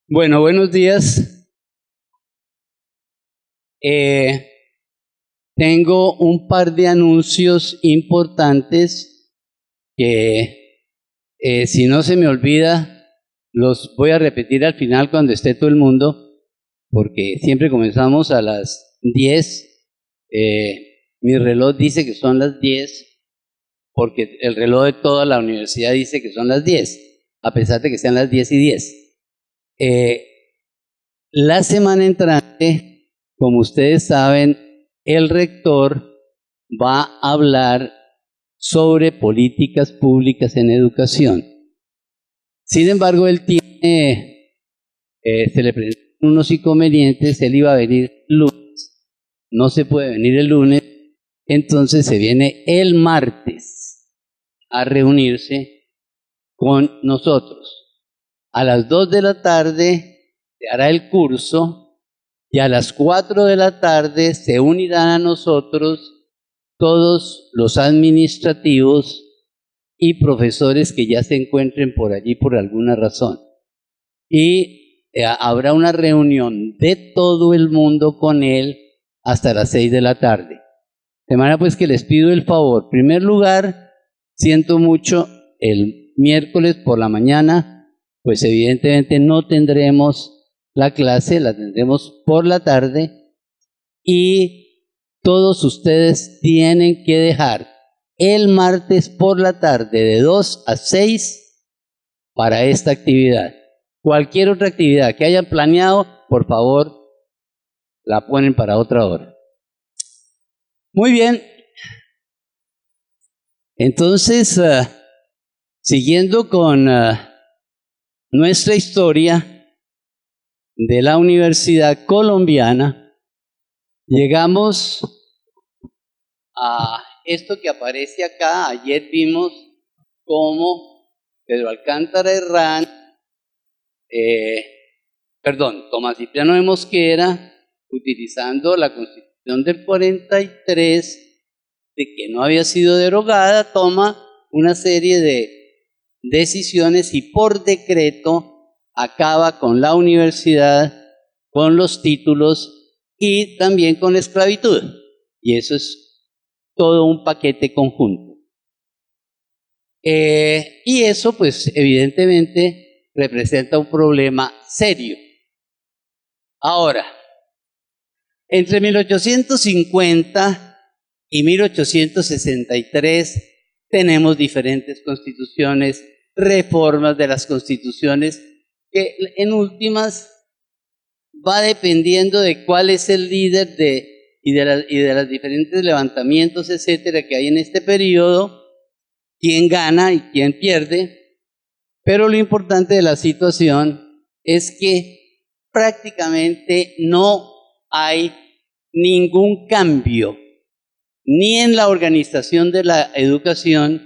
Bueno, buenos días. Eh, Tengo un par de anuncios importantes que, si no se me olvida, los voy a repetir al final cuando esté todo el mundo, porque siempre comenzamos a las 10. Mi reloj dice que son las 10, porque el reloj de toda la universidad dice que son las 10, a pesar de que sean las 10:10. La semana entrante, como ustedes saben, el rector va a hablar sobre políticas públicas en educación. Sin embargo, él se le presentan unos inconvenientes. Él iba a venir el lunes, no se puede venir el lunes, entonces se viene el martes a reunirse con nosotros. A las 2 de la tarde se hará el curso y a las 4 de la tarde se unirán a nosotros todos los administrativos y profesores que ya se encuentren por allí por alguna razón. Y habrá una reunión de todo el mundo con él hasta las 6 de la tarde. De manera pues que les pido el favor. En primer lugar, siento mucho, el miércoles por la mañana, pues evidentemente no tendremos la clase, la tendremos por la tarde, y todos ustedes tienen que dejar el martes por la tarde de 2 a 6 para esta actividad. Cualquier otra actividad que hayan planeado, por favor, la ponen para otra hora. Muy bien. Entonces, siguiendo con nuestra historia de la Universidad Colombiana, llegamos a esto que aparece acá. Ayer vimos cómo Pedro Alcántara Herrán, Tomás Cipriano de Mosquera, utilizando la Constitución del 43, de que no había sido derogada, toma una serie de decisiones y por decreto acaba con la universidad, con los títulos y también con la esclavitud. Y eso es todo un paquete conjunto. Y eso, pues, evidentemente representa un problema serio. Ahora, entre 1850 y 1863 tenemos diferentes constituciones, reformas de las constituciones, que en últimas va dependiendo de cuál es el líder y de los diferentes levantamientos, etcétera, que hay en este periodo, quién gana y quién pierde. Pero lo importante de la situación es que prácticamente no hay ningún cambio, ni en la organización de la educación,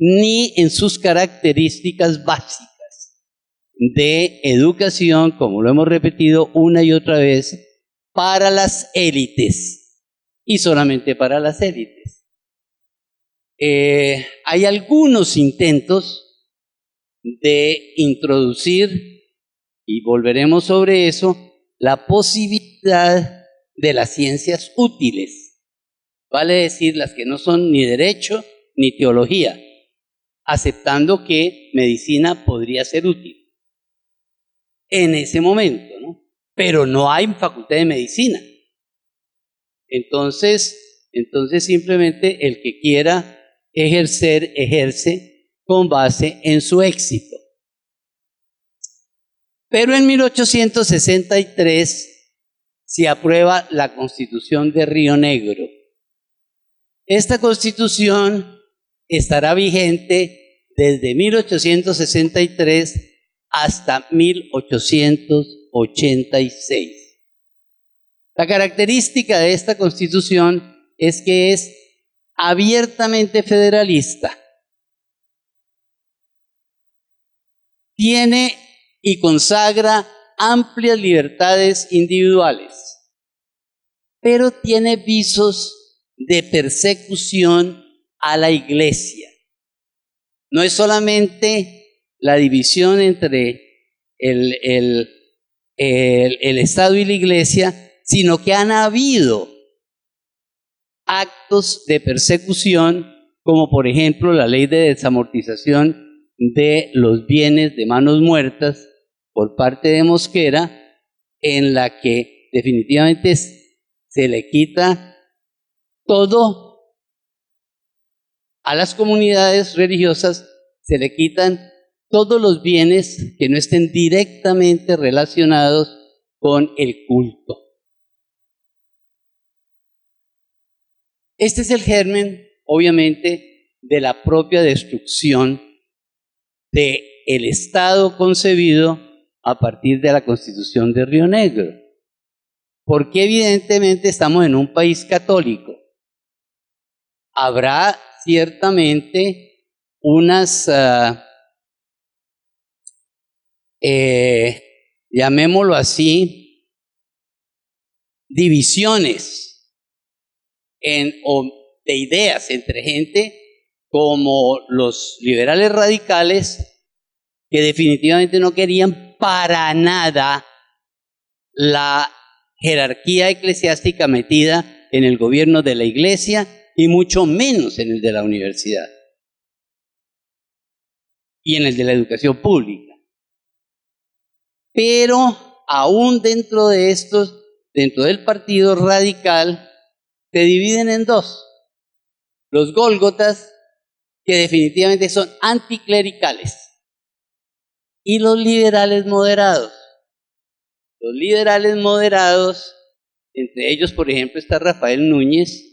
ni en sus características básicas de educación, como lo hemos repetido una y otra vez, para las élites, y solamente para las élites. Hay algunos intentos de introducir, y volveremos sobre eso, la posibilidad de las ciencias útiles, vale decir, las que no son ni derecho ni teología, aceptando que medicina podría ser útil en ese momento, ¿no? Pero no hay facultad de medicina. Entonces simplemente el que quiera ejercer, ejerce con base en su éxito. Pero en 1863 se aprueba la Constitución de Río Negro. Esta Constitución estará vigente desde 1863 hasta 1886. La característica de esta Constitución es que es abiertamente federalista. Tiene y consagra amplias libertades individuales, pero tiene visos de persecución a la Iglesia. No es solamente la división entre el el Estado y la Iglesia, sino que han habido actos de persecución, como por ejemplo la ley de desamortización de los bienes de manos muertas por parte de Mosquera, en la que definitivamente se le quita todo a las comunidades religiosas, se le quitan todos los bienes que no estén directamente relacionados con el culto. Este es el germen, obviamente, de la propia destrucción del Estado concebido a partir de la Constitución de Río Negro. Porque evidentemente estamos en un país católico. Habrá ciertamente unas, llamémoslo así, divisiones de ideas entre gente como los liberales radicales, que definitivamente no querían para nada la jerarquía eclesiástica metida en el gobierno de la Iglesia y mucho menos en el de la universidad y en el de la educación pública. Pero aún dentro de estos, dentro del partido radical, se dividen en dos: los gólgotas, que definitivamente son anticlericales, y los liberales moderados. Los liberales moderados, entre ellos por ejemplo está Rafael Núñez,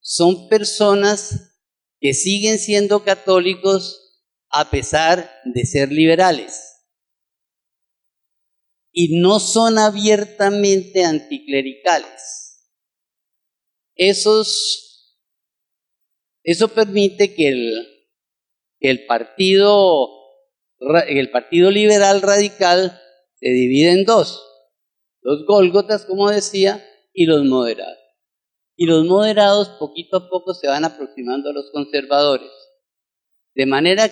son personas que siguen siendo católicos a pesar de ser liberales y no son abiertamente anticlericales. Eso permite que el partido liberal radical se divide en dos: los gólgotas, como decía, y los moderados. Y los moderados poquito a poco se van aproximando a los conservadores. De manera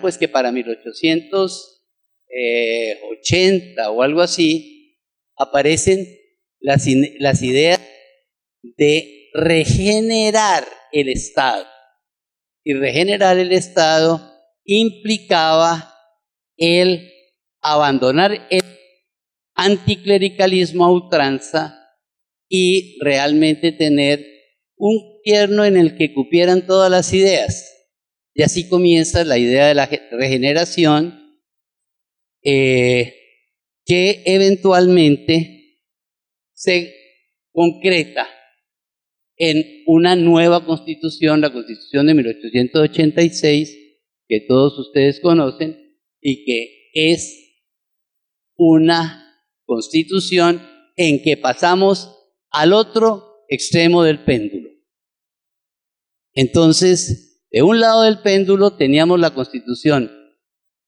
pues que para 1880 o algo así, aparecen las ideas de regenerar el Estado. Y regenerar el Estado implicaba el abandonar el anticlericalismo a ultranza y realmente tener un gobierno en el que cupieran todas las ideas. Y así comienza la idea de la regeneración, que eventualmente se concreta en una nueva constitución, la Constitución de 1886, que todos ustedes conocen, y que es una constitución en que pasamos al otro extremo del péndulo. Entonces, de un lado del péndulo teníamos la Constitución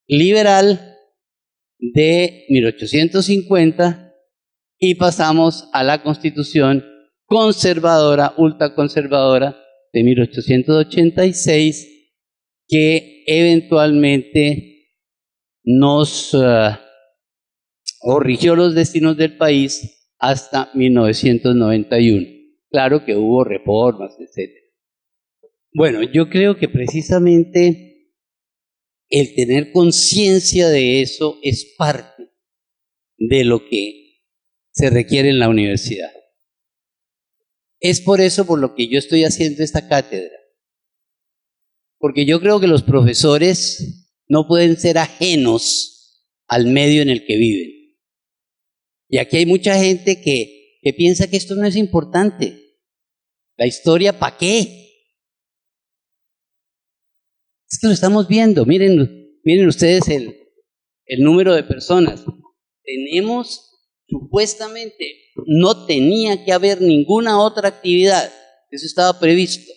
liberal de 1850 y pasamos a la Constitución conservadora, ultraconservadora de 1886, que eventualmente nos corrigió los destinos del país hasta 1991. Claro que hubo reformas, etc. Bueno, yo creo que precisamente el tener conciencia de eso es parte de lo que se requiere en la universidad. Es por eso por lo que yo estoy haciendo esta cátedra. Porque yo creo que los profesores no pueden ser ajenos al medio en el que viven. Y aquí hay mucha gente que piensa que esto no es importante. La historia, ¿para qué? Esto lo estamos viendo. Miren ustedes el número de personas. Tenemos, supuestamente, no tenía que haber ninguna otra actividad. Eso estaba previsto.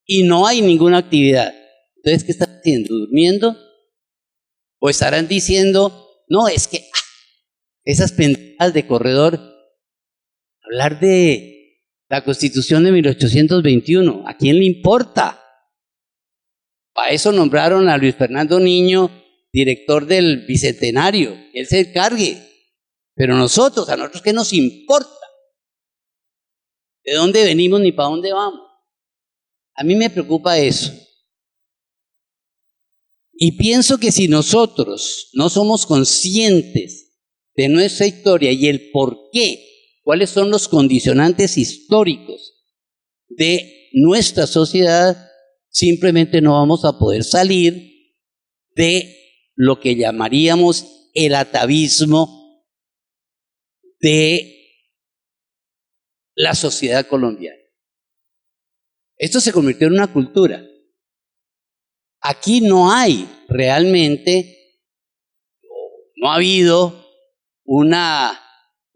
Y no hay ninguna actividad. Entonces, ¿qué están haciendo? ¿Durmiendo? ¿O estarán diciendo, no, es que esas pendejadas de corredor, hablar de la Constitución de 1821, ¿a quién le importa? Para eso nombraron a Luis Fernando Niño director del Bicentenario, él se encargue. Pero nosotros, ¿a nosotros qué nos importa? ¿De dónde venimos ni para dónde vamos? A mí me preocupa eso. Y pienso que si nosotros no somos conscientes de nuestra historia y el por qué, cuáles son los condicionantes históricos de nuestra sociedad, simplemente no vamos a poder salir de lo que llamaríamos el atavismo de la sociedad colombiana. Esto se convirtió en una cultura. Aquí no hay realmente, no ha habido una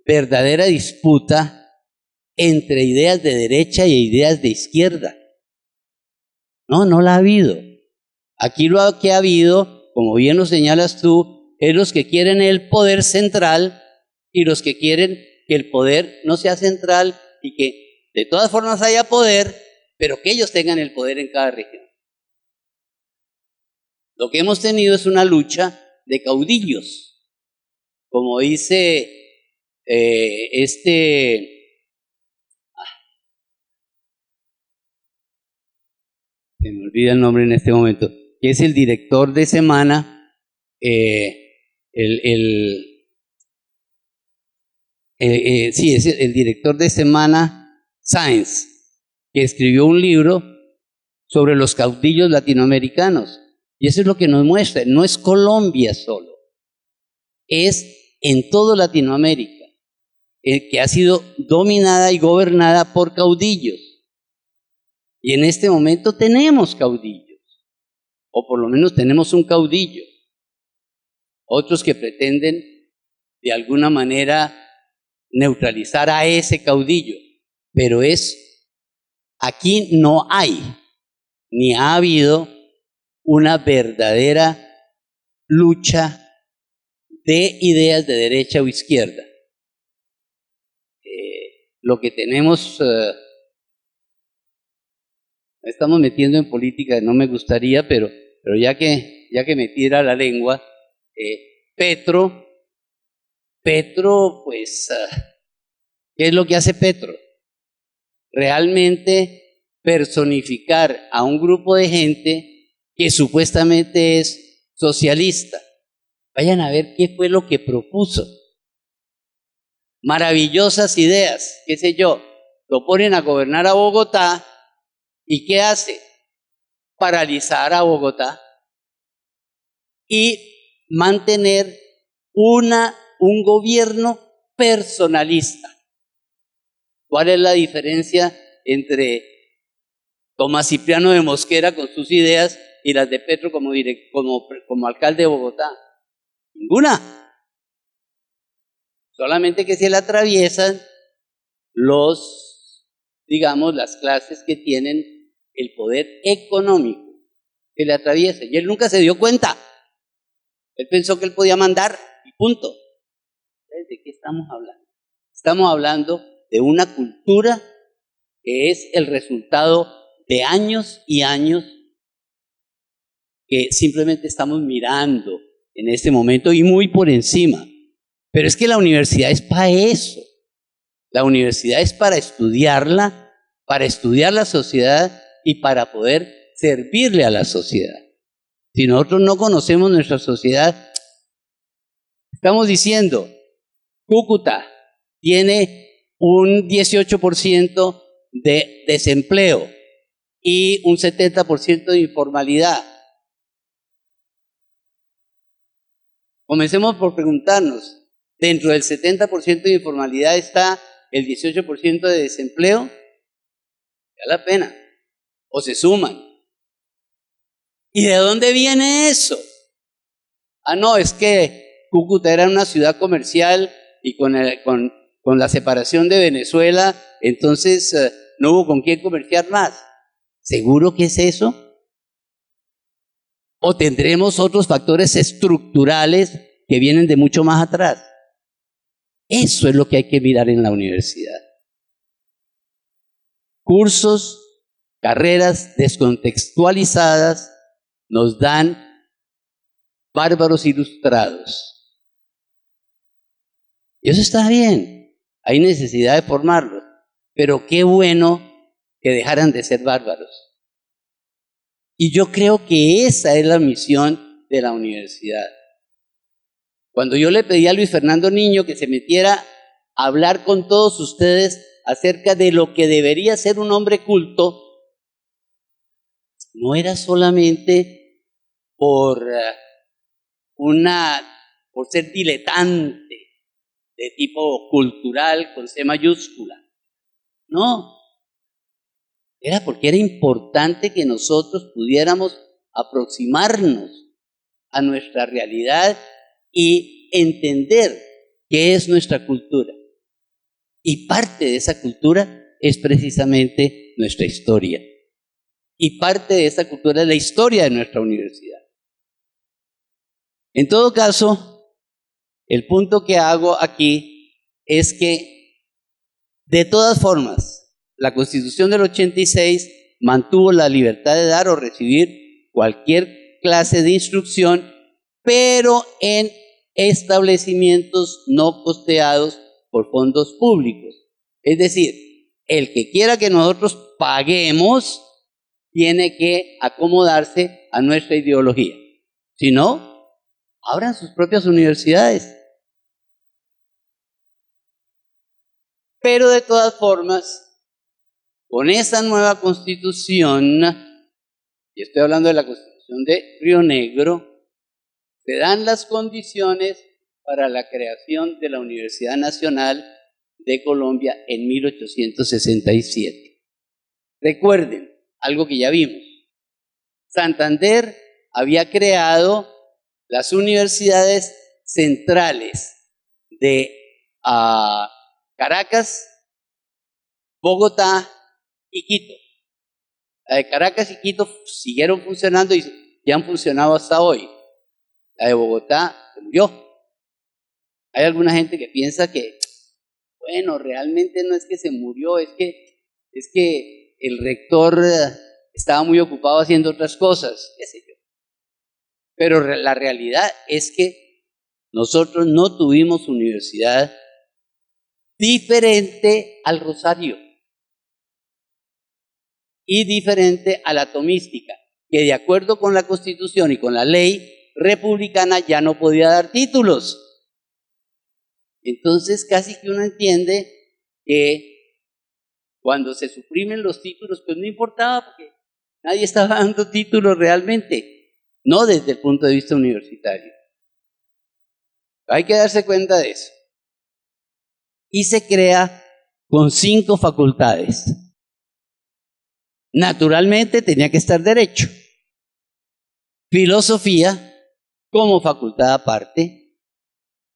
verdadera disputa entre ideas de derecha y ideas de izquierda. No la ha habido. Aquí lo que ha habido, como bien lo señalas tú, es los que quieren el poder central y los que quieren que el poder no sea central y que de todas formas haya poder, pero que ellos tengan el poder en cada región. Lo que hemos tenido es una lucha de caudillos, como dice se me olvida el nombre en este momento, que es el director de Semana, sí, es el director de Semana Science, que escribió un libro sobre los caudillos latinoamericanos. Y eso es lo que nos muestra, no es Colombia solo, es en toda Latinoamérica, que ha sido dominada y gobernada por caudillos. Y en este momento tenemos caudillos, o por lo menos tenemos un caudillo. Otros que pretenden de alguna manera neutralizar a ese caudillo, pero aquí no hay, ni ha habido una verdadera lucha de ideas de derecha o izquierda. Lo que tenemos, estamos metiendo en política, no me gustaría, pero ya que me tira la lengua, Petro, pues, ¿qué es lo que hace Petro? Realmente personificar a un grupo de gente que supuestamente es socialista. Vayan a ver qué fue lo que propuso. Maravillosas ideas, qué sé yo, lo ponen a gobernar a Bogotá, ¿y qué hace? Paralizar a Bogotá y mantener un gobierno personalista. ¿Cuál es la diferencia entre Tomás Cipriano de Mosquera con sus ideas y las de Petro como alcalde de Bogotá? Ninguna. Solamente que se le atraviesan las clases que tienen el poder económico, se le atraviesa. Y él nunca se dio cuenta. Él pensó que él podía mandar y punto. ¿De qué estamos hablando? Estamos hablando de una cultura que es el resultado de años y años que simplemente estamos mirando en este momento y muy por encima. Pero es que la universidad es para eso. La universidad es para estudiarla, para estudiar la sociedad y para poder servirle a la sociedad. Si nosotros no conocemos nuestra sociedad, estamos diciendo, Cúcuta tiene un 18% de desempleo y un 70% de informalidad. Comencemos por preguntarnos, ¿dentro del 70% de informalidad está el 18% de desempleo? Da la pena. O se suman. ¿Y de dónde viene eso? No, es que Cúcuta era una ciudad comercial y con la separación de Venezuela, entonces no hubo con quién comerciar más. ¿Seguro que es eso? ¿O tendremos otros factores estructurales que vienen de mucho más atrás? Eso es lo que hay que mirar en la universidad. Cursos, carreras descontextualizadas nos dan bárbaros ilustrados. Y eso está bien, hay necesidad de formarlos, pero qué bueno que dejaran de ser bárbaros. Y yo creo que esa es la misión de la universidad. Cuando yo le pedí a Luis Fernando Niño que se metiera a hablar con todos ustedes acerca de lo que debería ser un hombre culto, no era solamente por ser diletante de tipo cultural con C mayúscula. No, era porque era importante que nosotros pudiéramos aproximarnos a nuestra realidad y entender qué es nuestra cultura. Y parte de esa cultura es precisamente nuestra historia. Y parte de esa cultura es la historia de nuestra universidad. En todo caso, el punto que hago aquí es que, de todas formas, la Constitución del 86 mantuvo la libertad de dar o recibir cualquier clase de instrucción, pero en establecimientos no costeados por fondos públicos. Es decir, el que quiera que nosotros paguemos tiene que acomodarse a nuestra ideología. Si no, abran sus propias universidades. Pero de todas formas, con esa nueva constitución, y estoy hablando de la Constitución de Río Negro, se dan las condiciones para la creación de la Universidad Nacional de Colombia en 1867. Recuerden algo que ya vimos. Santander había creado las universidades centrales de Caracas, Bogotá y Quito. La de Caracas y Quito siguieron funcionando y ya han funcionado hasta hoy. La de Bogotá se murió. Hay alguna gente que piensa que, bueno, realmente no es que se murió, es que el rector estaba muy ocupado haciendo otras cosas, qué sé yo. Pero la realidad es que nosotros no tuvimos universidad diferente al Rosario y diferente a la tomística, que de acuerdo con la Constitución y con la ley republicana ya no podía dar títulos. Entonces casi que uno entiende que cuando se suprimen los títulos, pues no importaba porque nadie estaba dando títulos realmente, no desde el punto de vista universitario. Hay que darse cuenta de eso. Y se crea con 5 facultades. Naturalmente tenía que estar Derecho, Filosofía como facultad aparte,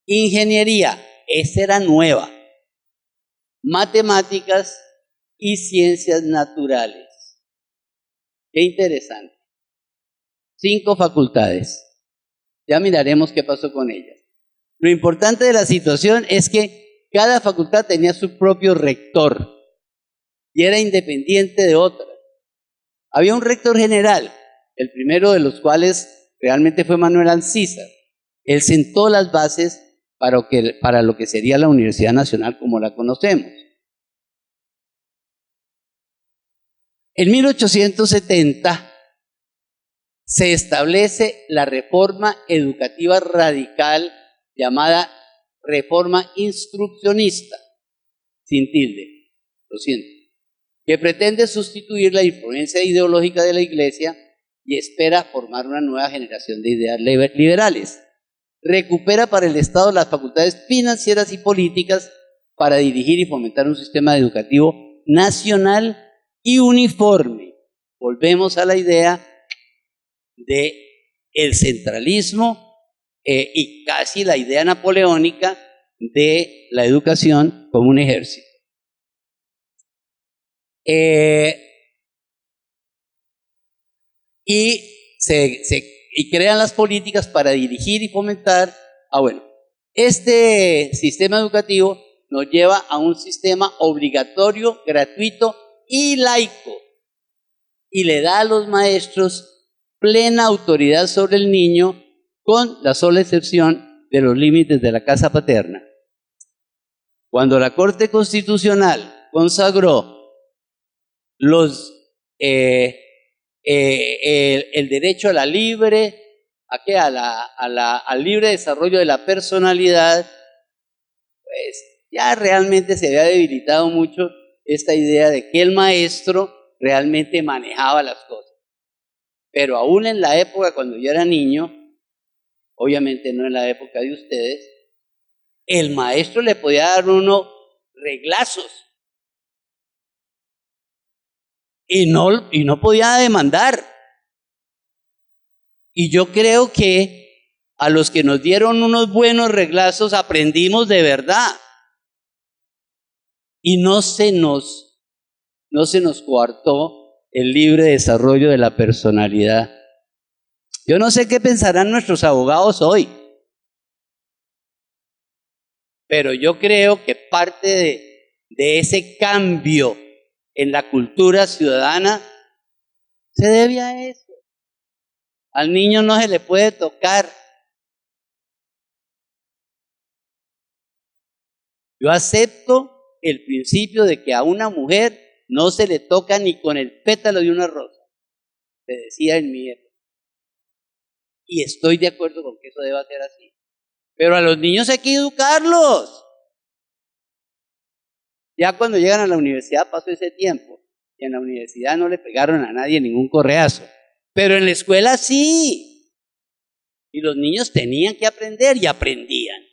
Ingeniería, esa era nueva, Matemáticas y Ciencias Naturales. Qué interesante. 5 facultades. Ya miraremos qué pasó con ellas. Lo importante de la situación es que cada facultad tenía su propio rector y era independiente de otras. Había un rector general, el primero de los cuales realmente fue Manuel Alcízar. Él sentó las bases para lo que sería la Universidad Nacional como la conocemos. En 1870 se establece la reforma educativa radical llamada reforma instruccionista, sin tilde, lo siento, que pretende sustituir la influencia ideológica de la Iglesia y espera formar una nueva generación de ideas liberales. Recupera para el Estado las facultades financieras y políticas para dirigir y fomentar un sistema educativo nacional y uniforme. Volvemos a la idea del centralismo y casi la idea napoleónica de la educación como un ejército. Y crean las políticas para dirigir y fomentar. Bueno, este sistema educativo nos lleva a un sistema obligatorio, gratuito y laico. Y le da a los maestros plena autoridad sobre el niño con la sola excepción de los límites de la casa paterna. Cuando la Corte Constitucional consagró el derecho a la libre, al libre desarrollo de la personalidad, pues ya realmente se había debilitado mucho esta idea de que el maestro realmente manejaba las cosas. Pero aún en la época cuando yo era niño, obviamente no en la época de ustedes, el maestro le podía dar uno reglazos y no podía demandar. Y yo creo que a los que nos dieron unos buenos reglazos aprendimos de verdad. Y no se nos coartó el libre desarrollo de la personalidad. Yo no sé qué pensarán nuestros abogados hoy, pero yo creo que parte de ese cambio en la cultura ciudadana se debe a eso. Al niño no se le puede tocar. Yo acepto el principio de que a una mujer no se le toca ni con el pétalo de una rosa, se decía en mi época. Y estoy de acuerdo con que eso deba ser así. Pero a los niños hay que educarlos. Ya cuando llegan a la universidad pasó ese tiempo. Y en la universidad no le pegaron a nadie ningún correazo. Pero en la escuela sí. Y los niños tenían que aprender y aprendían.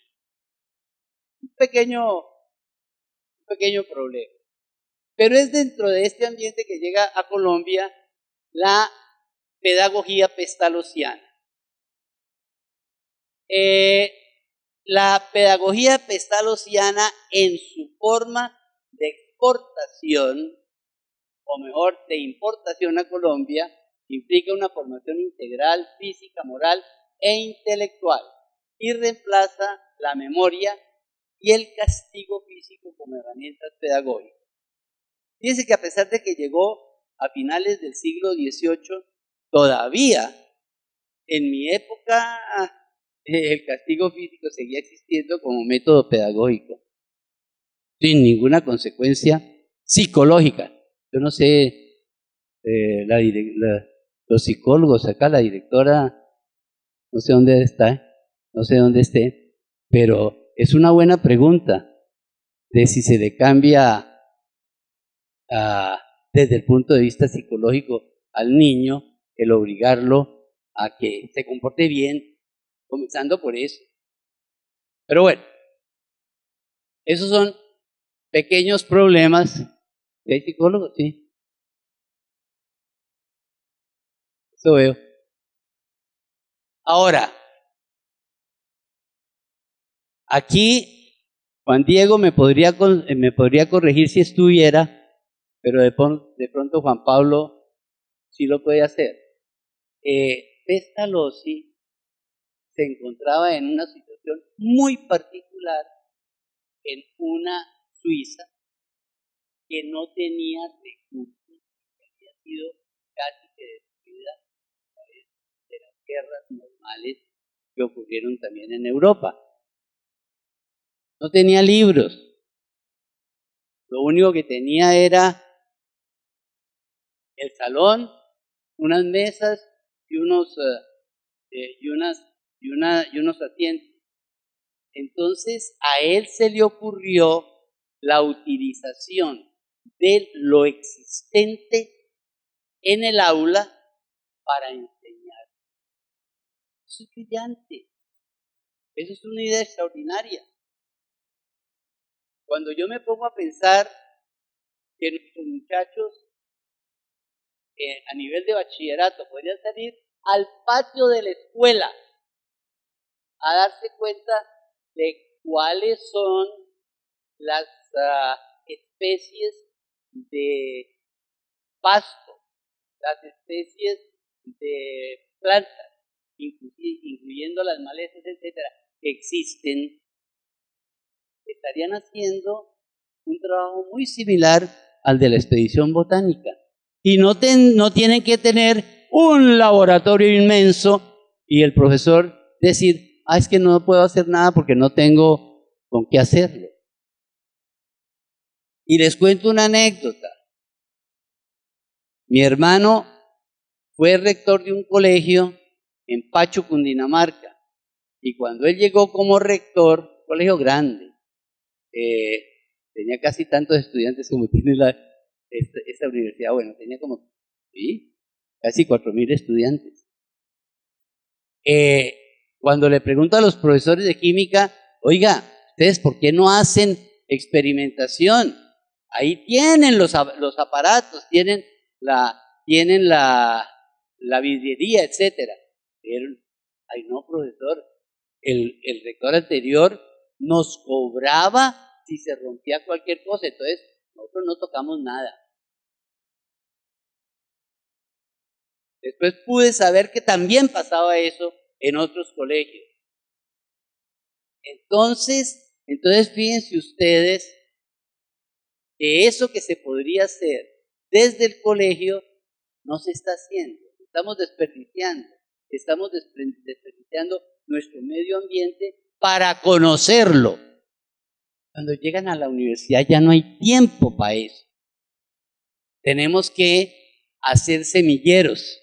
Un pequeño problema. Pero es dentro de este ambiente que llega a Colombia la pedagogía pestalozziana. La pedagogía pestalozziana en su forma de exportación, o mejor, de importación a Colombia, implica una formación integral, física, moral e intelectual, y reemplaza la memoria y el castigo físico como herramientas pedagógicas. Fíjense que a pesar de que llegó a finales del siglo XVIII, todavía en mi época el castigo físico seguía existiendo como método pedagógico, sin ninguna consecuencia psicológica. Yo no sé, los psicólogos acá, la directora, no sé dónde está, no sé dónde esté, pero es una buena pregunta de si se le cambia desde el punto de vista psicológico al niño el obligarlo a que se comporte bien, comenzando por eso. Pero bueno, esos son pequeños problemas. ¿Hay psicólogos? Sí. Eso veo. Ahora, aquí Juan Diego me podría corregir si estuviera, pero de pronto Juan Pablo sí lo puede hacer. Pestalozzi se encontraba en una situación muy particular en una Suiza que no tenía recursos, que había sido casi que destruida a través de las guerras normales que ocurrieron también en Europa. No tenía libros. Lo único que tenía era el salón, unas mesas y unos asientos. Entonces a él se le ocurrió la utilización de lo existente en el aula para enseñar. Eso es brillante. Eso es una idea extraordinaria. Cuando yo me pongo a pensar que nuestros muchachos a nivel de bachillerato podrían salir al patio de la escuela a darse cuenta de cuáles son las especies de pasto, las especies de plantas, incluyendo las malezas, etcétera, que existen, estarían haciendo un trabajo muy similar al de la expedición botánica. Y no tienen que tener un laboratorio inmenso y el profesor decir, es que no puedo hacer nada porque no tengo con qué hacerlo. Y les cuento una anécdota. Mi hermano fue rector de un colegio en Pacho, Cundinamarca, y cuando él llegó como rector, colegio grande, tenía casi tantos estudiantes como tiene esta universidad, bueno, tenía como, sí, casi 4.000 estudiantes. Cuando le pregunto a los profesores de química, oiga, ¿ustedes por qué no hacen experimentación? Ahí tienen los aparatos, tienen la vidriería, etcétera. Pero, ay no, profesor, el rector anterior nos cobraba si se rompía cualquier cosa, entonces nosotros no tocamos nada. Después pude saber que también pasaba eso en otros colegios. Entonces fíjense ustedes que eso que se podría hacer desde el colegio no se está haciendo. Estamos desperdiciando nuestro medio ambiente para conocerlo. Cuando llegan a la universidad ya no hay tiempo para eso. Tenemos que hacer semilleros.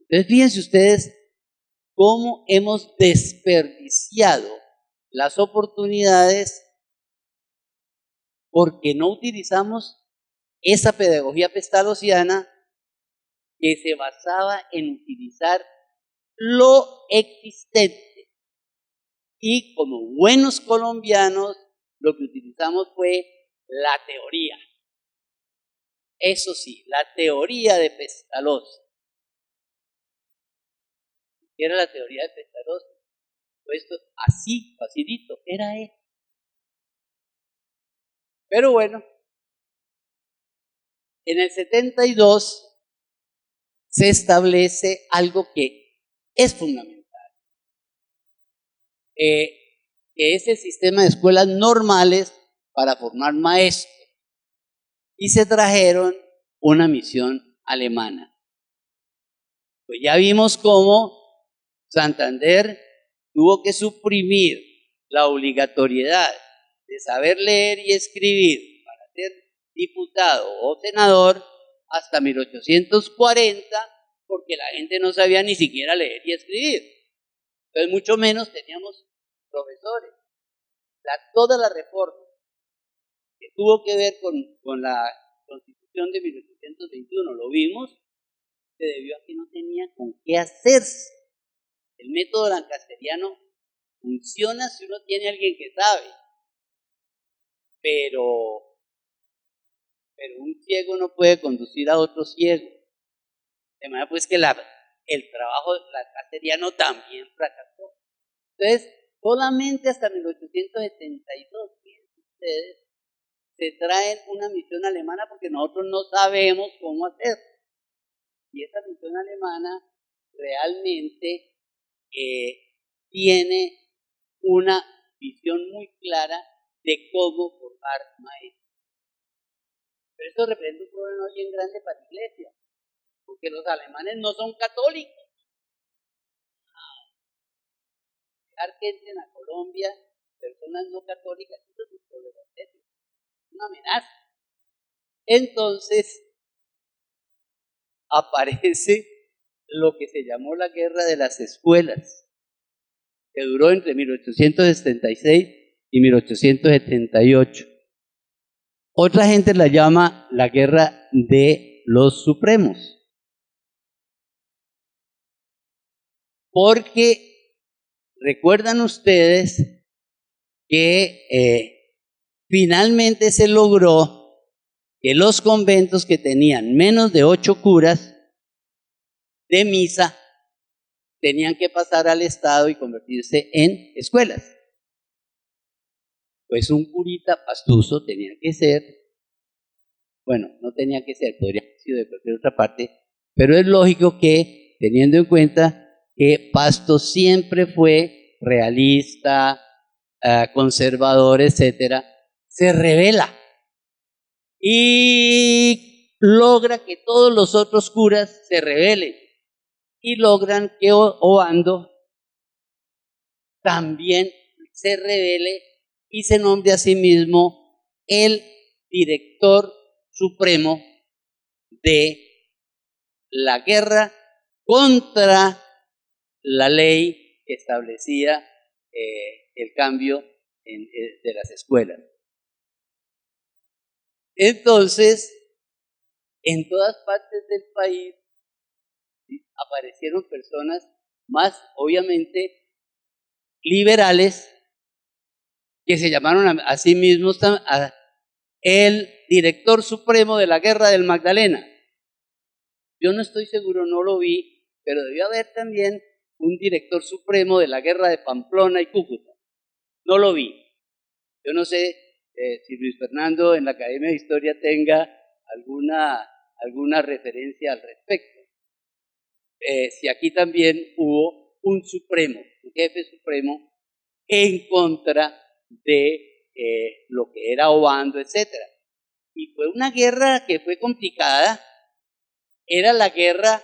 Entonces fíjense ustedes cómo hemos desperdiciado las oportunidades porque no utilizamos esa pedagogía pestalozziana que se basaba en utilizar lo existente. Y como buenos colombianos, lo que utilizamos fue la teoría. Eso sí, la teoría de Pestalozzi. ¿Qué era la teoría de Pestalozzi? Esto así, facilito, era él. Pero bueno, en el 72 se establece algo que es fundamental, que es el sistema de escuelas normales para formar maestros. Y se trajeron una misión alemana. Pues ya vimos cómo Santander tuvo que suprimir la obligatoriedad de saber leer y escribir para ser diputado o senador hasta 1840, porque la gente no sabía ni siquiera leer y escribir. Entonces mucho menos teníamos profesores. Toda la reforma que tuvo que ver con la Constitución de 1821, lo vimos, se debió a que no tenía con qué hacerse. El método lancasteriano funciona si uno tiene a alguien que sabe, pero un ciego no puede conducir a otro ciego. De manera pues que el trabajo lancasteriano también fracasó. Entonces, solamente hasta 1872, fíjense ustedes, se traen una misión alemana porque nosotros no sabemos cómo hacerlo. Y esa misión alemana realmente tiene una visión muy clara de cómo formar maestros. Pero esto representa un problema bien grande para la iglesia, porque los alemanes no son católicos. Dejar que entren a Colombia personas no católicas, eso es un problema serio, una amenaza. Entonces aparece lo que se llamó la Guerra de las Escuelas, que duró entre 1876 y 1878. Otra gente la llama la Guerra de los Supremos, porque recuerdan ustedes que finalmente se logró que los conventos que tenían menos de 8 curas de misa tenían que pasar al Estado y convertirse en escuelas. Pues un curita pastuso tenía que ser, bueno, no tenía que ser, podría haber sido de cualquier otra parte, pero es lógico que, teniendo en cuenta que Pasto siempre fue realista, conservador, etcétera, se rebela y logra que todos los otros curas se rebelen. y logran que Obando también se rebele y se nombre a sí mismo el director supremo de la guerra contra la ley que establecía el cambio de las escuelas. Entonces, en todas partes del país aparecieron personas más, obviamente, liberales, que se llamaron a sí mismos el director supremo de la guerra del Magdalena. Yo no estoy seguro, no lo vi, pero debió haber también un director supremo de la guerra de Pamplona y Cúcuta. No lo vi. Yo no sé si Luis Fernando en la Academia de Historia tenga alguna referencia al respecto. Si aquí también hubo un supremo, un jefe supremo, en contra de lo que era Obando, etc. Y fue una guerra que fue complicada. Era la guerra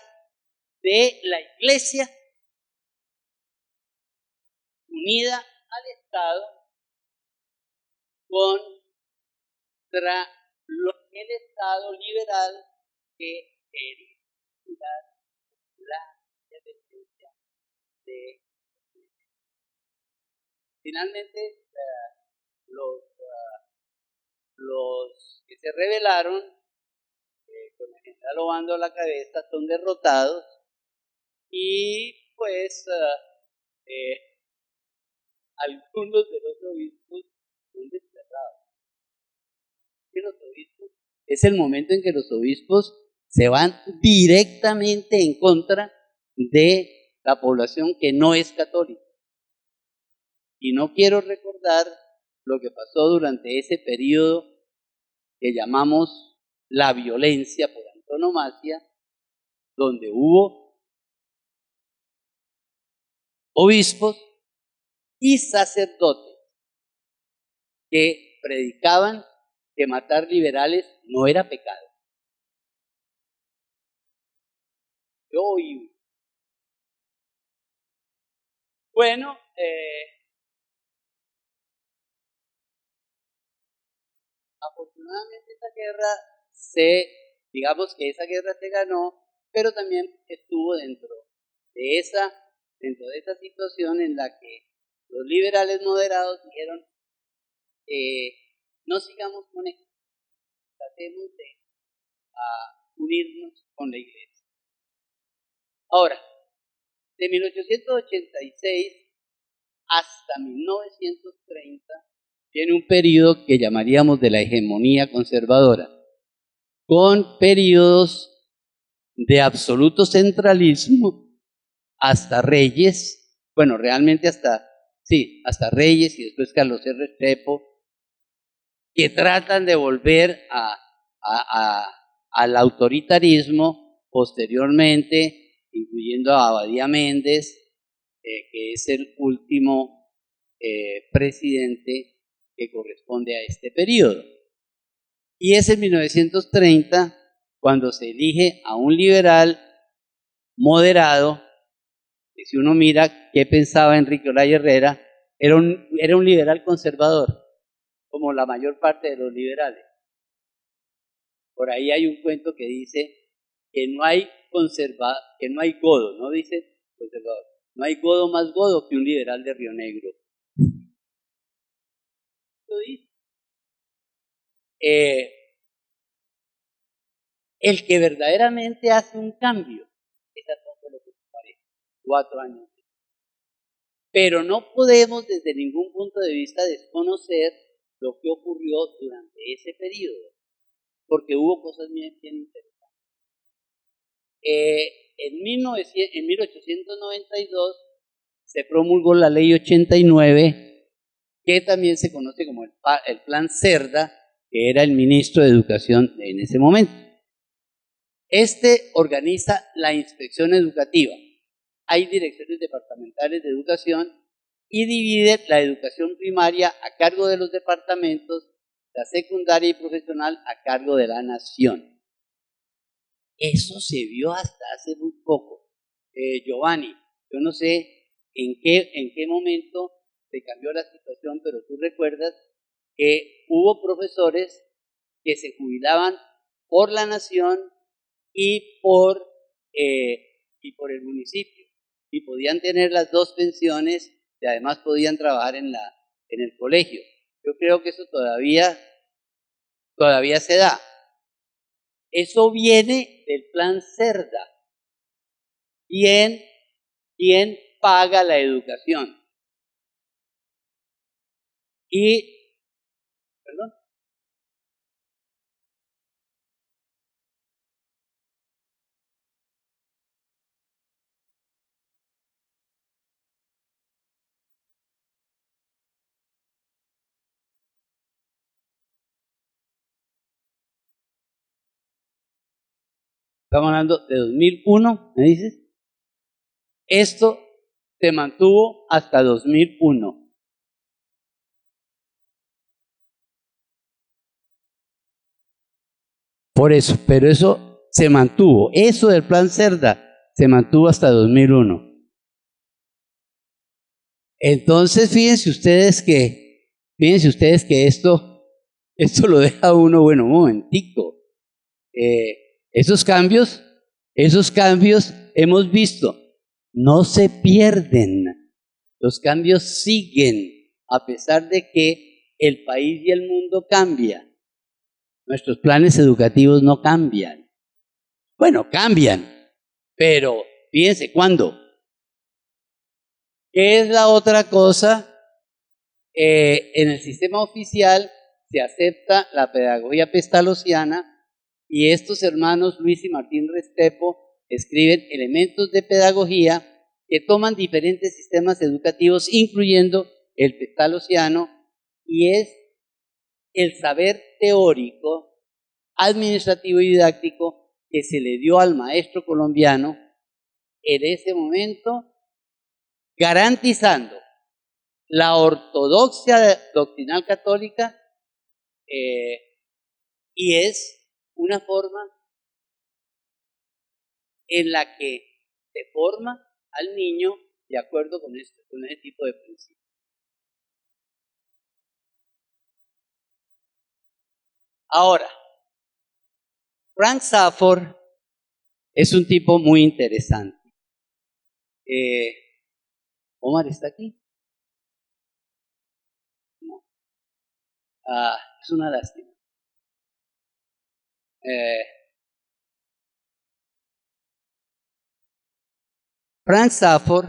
de la Iglesia unida al Estado contra el Estado liberal que quería la independencia de. Finalmente, los que se rebelaron, con el general Obando a la cabeza, son derrotados y pues algunos de los obispos son desterrados. Es el momento en que los obispos se van directamente en contra de la población que no es católica. Y no quiero recordar lo que pasó durante ese periodo que llamamos la violencia por antonomasia, donde hubo obispos y sacerdotes que predicaban que matar liberales no era pecado. Yo oí. Bueno, afortunadamente digamos que esa guerra se ganó, pero también estuvo dentro de esa situación en la que los liberales moderados dijeron, no sigamos con esto, tratemos de unirnos con la Iglesia. Ahora, de 1886 hasta 1930 tiene un periodo que llamaríamos de la hegemonía conservadora, con periodos de absoluto centralismo hasta Reyes, bueno, realmente hasta Reyes y después Carlos R. Restrepo, que tratan de volver al autoritarismo posteriormente, incluyendo a Abadía Méndez, que es el último presidente que corresponde a este periodo. Y es en 1930 cuando se elige a un liberal moderado, que si uno mira qué pensaba Enrique Olaya Herrera, era un liberal conservador, como la mayor parte de los liberales. Por ahí hay un cuento que dice que no hay godo, no dice conservador, no hay godo más godo que un liberal de Río Negro. Lo dice. El que verdaderamente hace un cambio es Alfonso López Pareja, 4 años. Pero no podemos desde ningún punto de vista desconocer lo que ocurrió durante ese periodo, porque hubo cosas bien interesantes. En 1892 se promulgó la Ley 89, que también se conoce como el Plan Cerda, que era el ministro de Educación en ese momento. Este organiza la inspección educativa. Hay direcciones departamentales de educación y divide la educación primaria a cargo de los departamentos, la secundaria y profesional a cargo de la nación. Eso se vio hasta hace muy poco. Giovanni, yo no sé en qué momento se cambió la situación, pero tú recuerdas que hubo profesores que se jubilaban por la nación y por el municipio, y podían tener las dos pensiones y además podían trabajar en el colegio. Yo creo que eso todavía se da. Eso viene del plan Cerda. ¿Quién paga la educación? Perdón. Estamos hablando de 2001, ¿me dices? Esto se mantuvo hasta 2001. Por eso, pero eso se mantuvo. Eso del plan Cerda se mantuvo hasta 2001. Entonces, fíjense ustedes que esto lo deja a uno, bueno, un momentico. Esos cambios hemos visto, no se pierden. Los cambios siguen, a pesar de que el país y el mundo cambian. Nuestros planes educativos no cambian. Bueno, cambian, pero fíjense, ¿cuándo? ¿Qué es la otra cosa? En el sistema oficial se acepta la pedagogía pestalozziana y estos hermanos Luis y Martín Restrepo escriben elementos de pedagogía que toman diferentes sistemas educativos, incluyendo el pestalozziano, y es el saber teórico, administrativo y didáctico que se le dio al maestro colombiano en ese momento, garantizando la ortodoxia doctrinal católica, y es una forma en la que se forma al niño de acuerdo con ese tipo de principios. Ahora, Frank Stafford es un tipo muy interesante. ¿Omar está aquí? No. Es una lástima. Frank Stafford,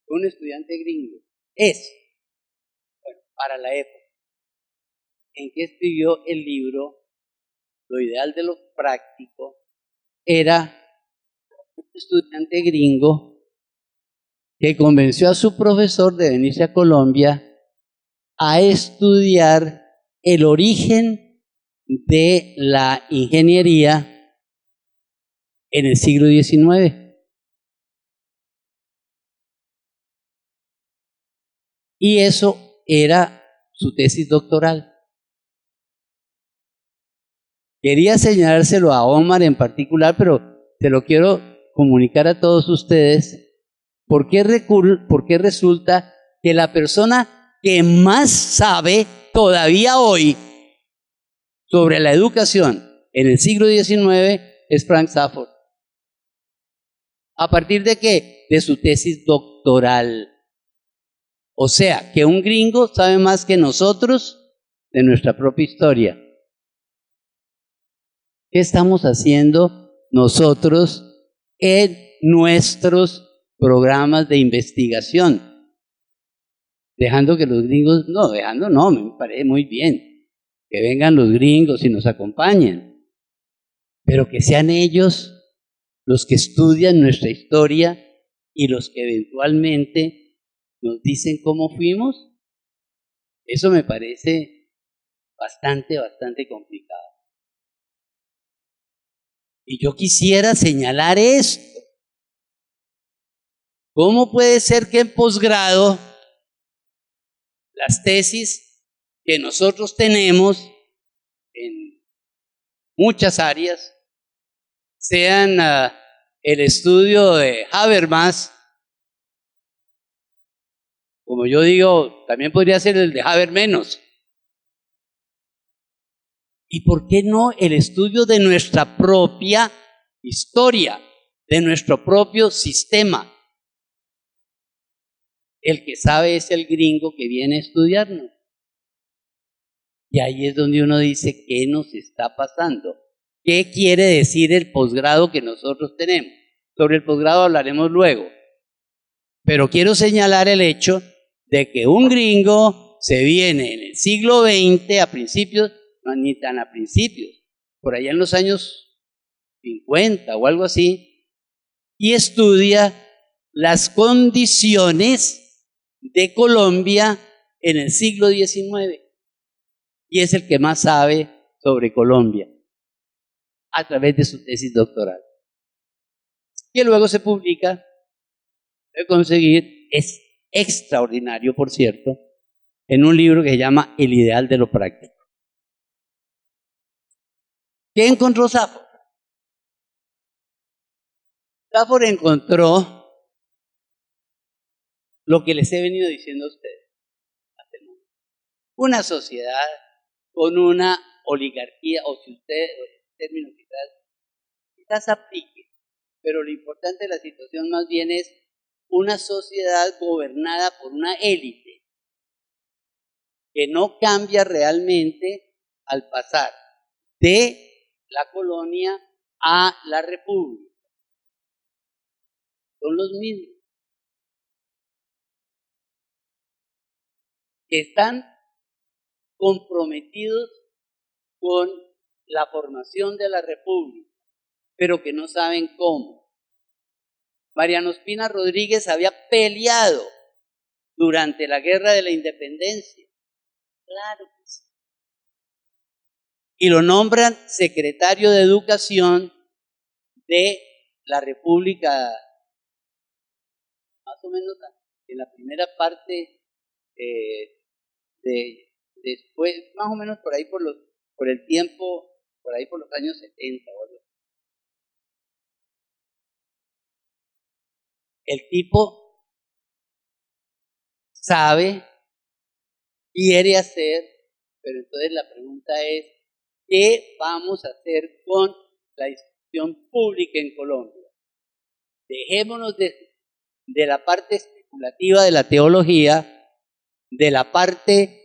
un estudiante gringo, para la época en que escribió el libro Lo ideal de lo práctico, era un estudiante gringo que convenció a su profesor de venirse a Colombia a estudiar el origen de la ingeniería en el siglo XIX. Y eso era su tesis doctoral. Quería señalárselo a Omar en particular, pero te lo quiero comunicar a todos ustedes. ¿Por qué resulta que la persona que más sabe todavía hoy sobre la educación en el siglo XIX es Frank Stafford? ¿A partir de qué? De su tesis doctoral. O sea, que un gringo sabe más que nosotros de nuestra propia historia. ¿Qué estamos haciendo nosotros en nuestros programas de investigación? Dejando que los gringos, no, me parece muy bien que vengan los gringos y nos acompañen, pero que sean ellos los que estudian nuestra historia y los que eventualmente nos dicen cómo fuimos. Eso me parece bastante complicado. Y yo quisiera señalar esto. ¿Cómo puede ser que en posgrado las tesis que nosotros tenemos en muchas áreas sean el estudio de Habermas, como yo digo, también podría ser el de Habermenos. ¿Y por qué no el estudio de nuestra propia historia, de nuestro propio sistema? El que sabe es el gringo que viene a estudiarnos. Y ahí es donde uno dice, ¿qué nos está pasando? ¿Qué quiere decir el posgrado que nosotros tenemos? Sobre el posgrado hablaremos luego. Pero quiero señalar el hecho de que un gringo se viene en el siglo XX a principios, no, ni tan a principios, por allá en los años 50 o algo así, y estudia las condiciones de Colombia en el siglo XIX. Y es el que más sabe sobre Colombia a través de su tesis doctoral. Que luego se publica, de conseguir, es extraordinario, por cierto, en un libro que se llama El ideal de lo práctico. ¿Qué encontró Safford? Safford encontró lo que les he venido diciendo a ustedes. Una sociedad con una oligarquía, o si ustedes, los términos quizás aplique, pero lo importante de la situación más bien es una sociedad gobernada por una élite que no cambia realmente al pasar de la colonia a la república. Son los mismos. Que están comprometidos con la formación de la república, pero que no saben cómo. Mariano Ospina Rodríguez había peleado durante la Guerra de la Independencia. Claro que sí. Y lo nombran secretario de Educación de la República, más o menos en la primera parte después, más o menos por ahí por el tiempo, por ahí por los años 70 o algo. El tipo sabe, quiere hacer, pero entonces la pregunta es, ¿qué vamos a hacer con la instrucción pública en Colombia? Dejémonos de la parte especulativa de la teología, de la parte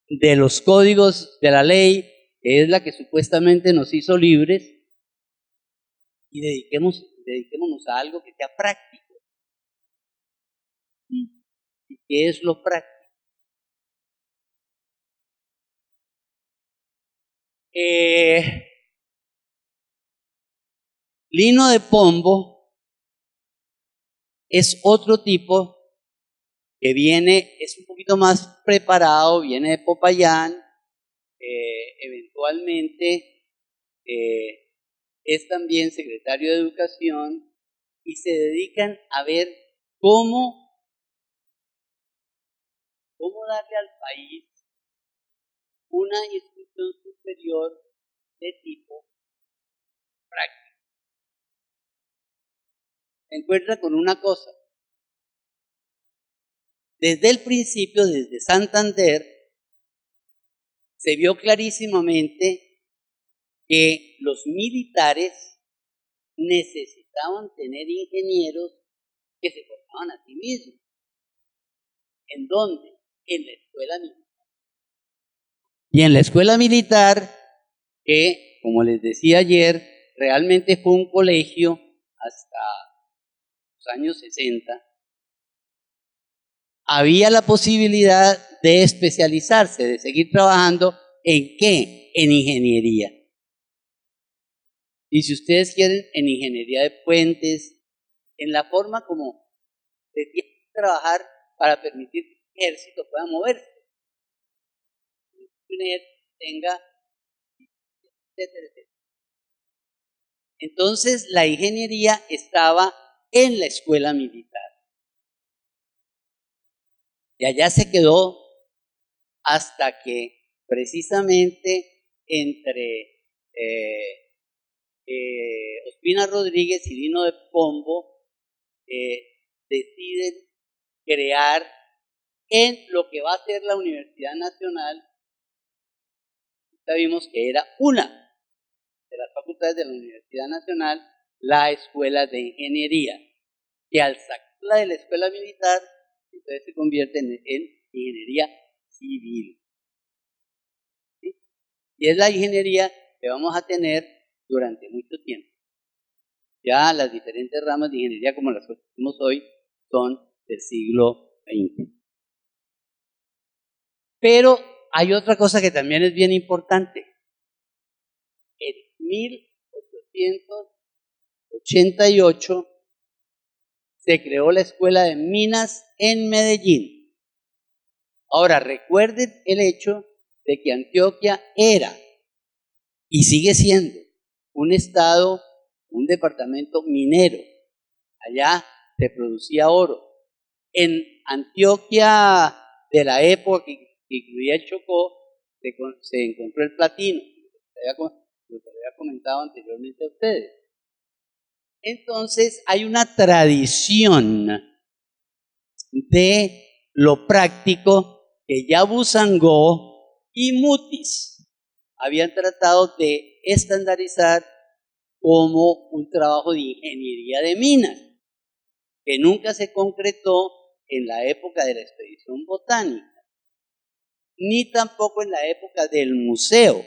de los códigos de la ley, que es la que supuestamente nos hizo libres, y dediquémonos a algo que sea práctico. ¿Y qué es lo práctico? Lino de Pombo es otro tipo que viene, es un poquito más preparado, viene de Popayán, eventualmente es también secretario de Educación y se dedican a ver cómo darle al país una instrucción superior de tipo práctico. Se encuentra con una cosa. Desde el principio, desde Santander, se vio clarísimamente que los militares necesitaban tener ingenieros que se formaban a sí mismos. ¿En dónde? En la escuela militar. Y en la escuela militar, que, como les decía ayer, realmente fue un colegio hasta los años 60, había la posibilidad de especializarse, de seguir trabajando ¿en qué? En ingeniería. Y si ustedes quieren, en ingeniería de puentes, en la forma como se tiene que trabajar para permitir que el ejército pueda moverse. Que un ejército tenga, etcétera, etcétera. Entonces, la ingeniería estaba en la escuela militar. Y allá se quedó hasta que precisamente entre Ospina Rodríguez y Dino de Pombo deciden crear en lo que va a ser la Universidad Nacional. Ya vimos que era una de las facultades de la Universidad Nacional, la Escuela de Ingeniería, que al sacarla de la Escuela Militar, entonces se convierte en Ingeniería Civil. ¿Sí? Y es la ingeniería que vamos a tener durante mucho tiempo. Ya las diferentes ramas de ingeniería como las conocemos hoy son del siglo XX. Pero hay otra cosa que también es bien importante. En 1888 se creó la Escuela de Minas en Medellín. Ahora, recuerden el hecho de que Antioquia era y sigue siendo un estado, un departamento minero. Allá se producía oro. En Antioquia de la época que incluía el Chocó, se encontró el platino, lo que había comentado anteriormente a ustedes. Entonces hay una tradición de lo práctico que ya Buzangó y Mutis habían tratado de estandarizar como un trabajo de ingeniería de minas, que nunca se concretó en la época de la expedición botánica, ni tampoco en la época del museo,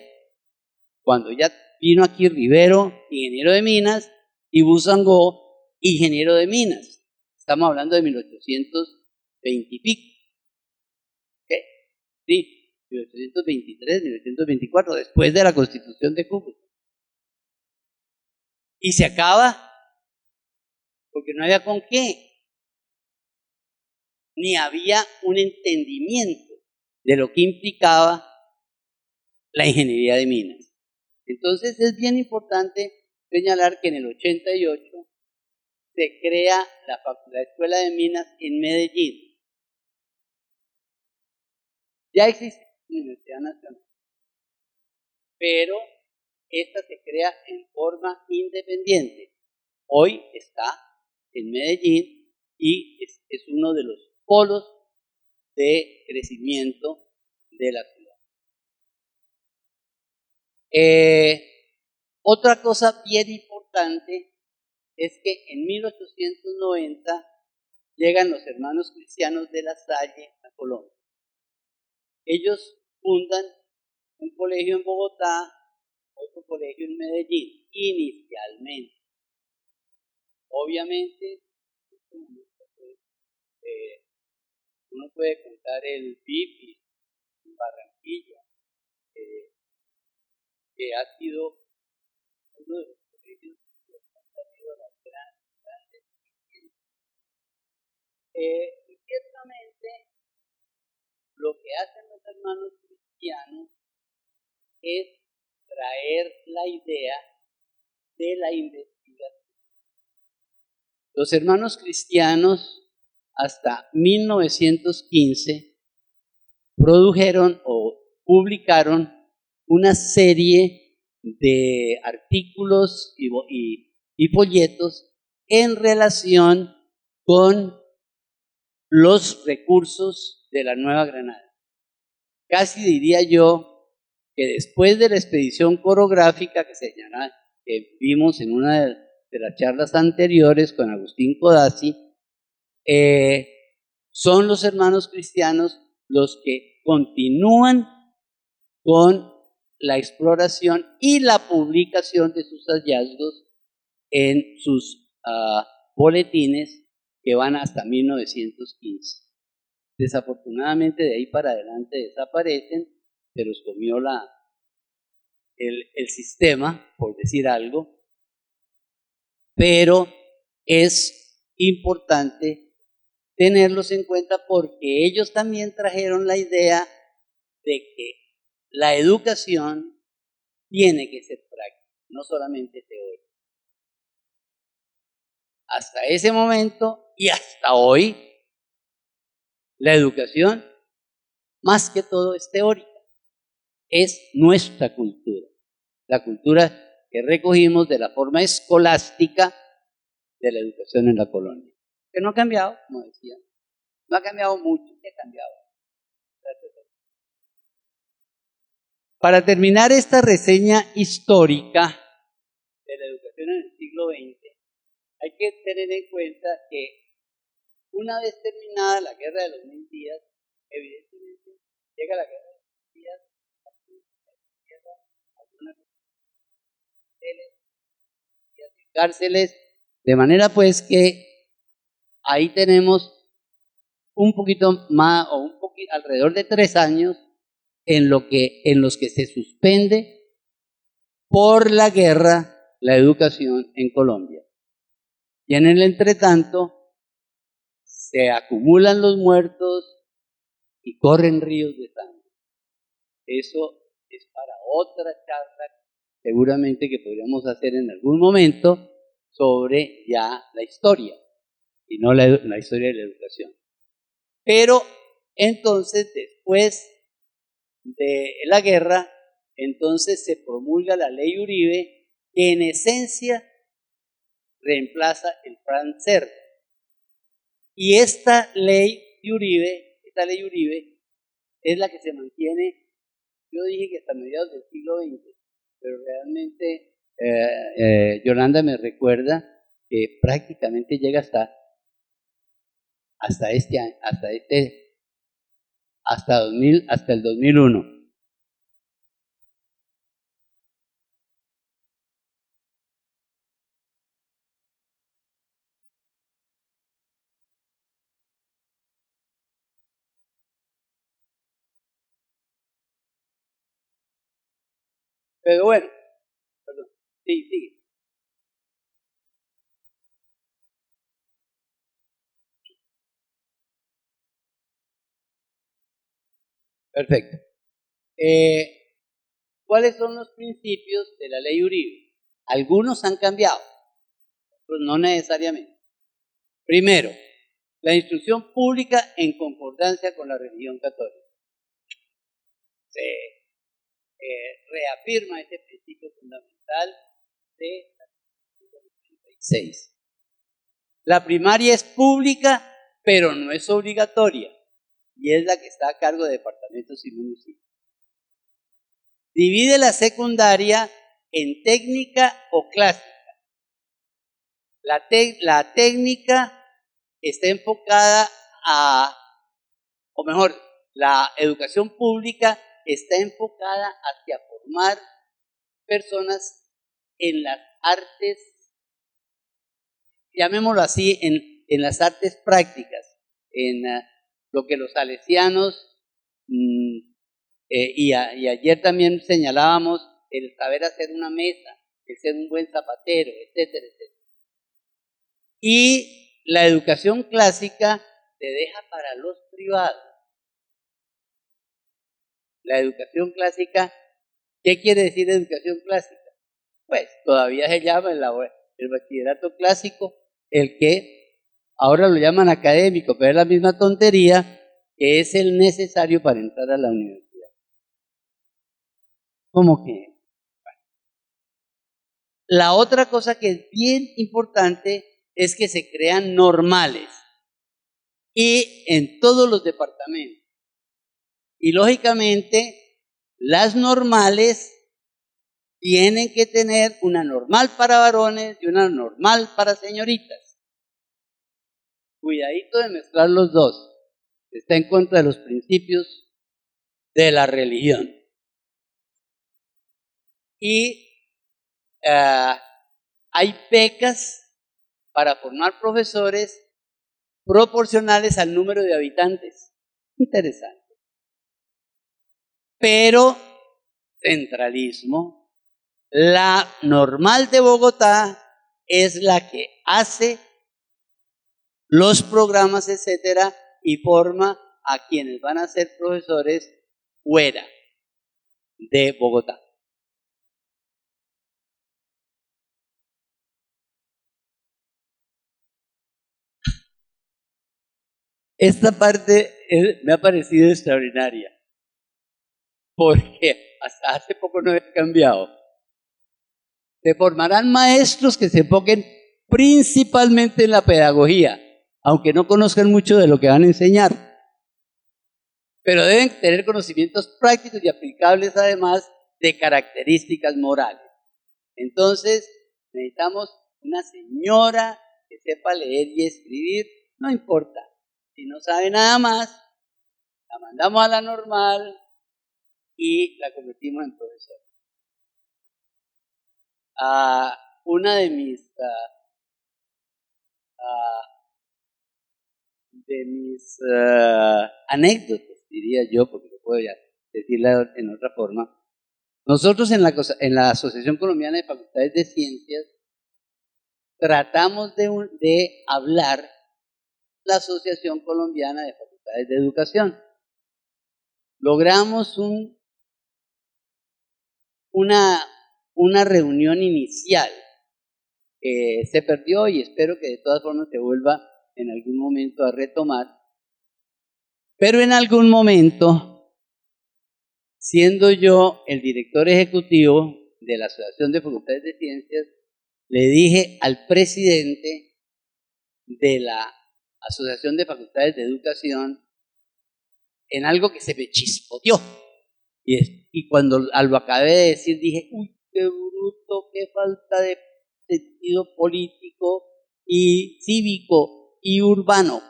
cuando ya vino aquí Rivero, ingeniero de minas, y Buzangó, ingeniero de minas. Estamos hablando de 1820 y pico. ¿Qué? Sí, 1823, 1824, después de la Constitución de Cúcuta. Y se acaba porque no había con qué, ni había un entendimiento de lo que implicaba la ingeniería de minas. Entonces es bien importante señalar que en el 88 se crea la Escuela de Minas en Medellín. Ya existe la Universidad Nacional, pero esta se crea en forma independiente. Hoy está en Medellín y es uno de los polos de crecimiento de la ciudad. Otra cosa bien importante es que en 1890 llegan los hermanos cristianos de La Salle a Colombia. Ellos fundan un colegio en Bogotá, otro colegio en Medellín, inicialmente. Obviamente, uno puede contar el BIPI en Barranquilla, que ha sido uno de los colegios que han tenido las grandes y ciertamente lo que hacen los hermanos cristianos es traer la idea de la investigación. Los hermanos cristianos hasta 1915 produjeron o publicaron una serie de artículos y folletos en relación con los recursos de la Nueva Granada. Casi diría yo que después de la expedición corográfica que vimos en una de las charlas anteriores con Agustín Codazzi, son los hermanos cristianos los que continúan con la exploración y la publicación de sus hallazgos en sus boletines que van hasta 1915. Desafortunadamente de ahí para adelante desaparecen, se los comió el sistema, por decir algo, pero es importante tenerlos en cuenta porque ellos también trajeron la idea de que la educación tiene que ser práctica, no solamente teórica. Hasta ese momento y hasta hoy, la educación, más que todo, es teórica. Es nuestra cultura, la cultura que recogimos de la forma escolástica de la educación en la colonia. Que no ha cambiado, como decía. No ha cambiado mucho, ¿qué ha cambiado? Para terminar esta reseña histórica de la educación en el siglo XX, hay que tener en cuenta que una vez terminada la Guerra de los 1000 días, evidentemente llega la Guerra de los 1000 días, algunas cárceles, de manera pues que ahí tenemos un poquito más, o un poquito, alrededor de 3 años, en los que se suspende por la guerra la educación en Colombia. Y en el entretanto, se acumulan los muertos y corren ríos de sangre. Eso es para otra charla, seguramente que podríamos hacer en algún momento, sobre ya la historia, y no la historia de la educación. Pero entonces, después de la guerra, entonces se promulga la ley Uribe, que en esencia reemplaza el plan Cerda. Y esta ley Uribe es la que se mantiene, yo dije que hasta mediados del siglo XX, pero realmente Yolanda me recuerda que prácticamente llega hasta el 2001. Pero bueno, perdón, sí, sigue. Perfecto. ¿Cuáles son los principios de la ley Uribe? Algunos han cambiado, otros no necesariamente. Primero, la instrucción pública en concordancia con la religión católica. Se reafirma este principio fundamental de la Constitución del 86. La primaria es pública, pero no es obligatoria, y es la que está a cargo de departamentos y municipios. Divide la secundaria en técnica o clásica. La técnica está enfocada o mejor, la educación pública está enfocada hacia formar personas en las artes, llamémoslo así, en las artes prácticas, en lo que los salesianos, y ayer también señalábamos el saber hacer una mesa, el ser un buen zapatero, etcétera, etcétera. Y la educación clásica se deja para los privados. La educación clásica, ¿qué quiere decir educación clásica? Pues todavía se llama el bachillerato clásico, el que ahora lo llaman académico, pero es la misma tontería, que es el necesario para entrar a la universidad. ¿Cómo que? Bueno. La otra cosa que es bien importante es que se crean normales y en todos los departamentos. Y lógicamente, las normales tienen que tener una normal para varones y una normal para señoritas. Cuidadito de mezclar los dos. Está en contra de los principios de la religión. Y hay becas para formar profesores proporcionales al número de habitantes. Interesante. Pero, centralismo. La normal de Bogotá es la que hace los programas, etcétera, y forma a quienes van a ser profesores fuera de Bogotá. Esta parte me ha parecido extraordinaria, porque hasta hace poco no había cambiado. Se formarán maestros que se enfoquen principalmente en la pedagogía, aunque no conozcan mucho de lo que van a enseñar. Pero deben tener conocimientos prácticos y aplicables, además de características morales. Entonces, necesitamos una señora que sepa leer y escribir, no importa. Si no sabe nada más, la mandamos a la normal y la convertimos en profesora. Una de mis anécdotas, diría yo, porque lo puedo ya decirla en otra forma. Nosotros en la Asociación Colombiana de Facultades de Ciencias tratamos de hablar la Asociación Colombiana de Facultades de Educación. Logramos una reunión inicial que se perdió y espero que de todas formas se vuelva en algún momento a retomar. Pero en algún momento, siendo yo el director ejecutivo de la Asociación de Facultades de Ciencias, le dije al presidente de la Asociación de Facultades de Educación en algo que se me chispoteó. Y cuando lo acabé de decir, dije, uy, qué bruto, qué falta de sentido político y cívico y urbano.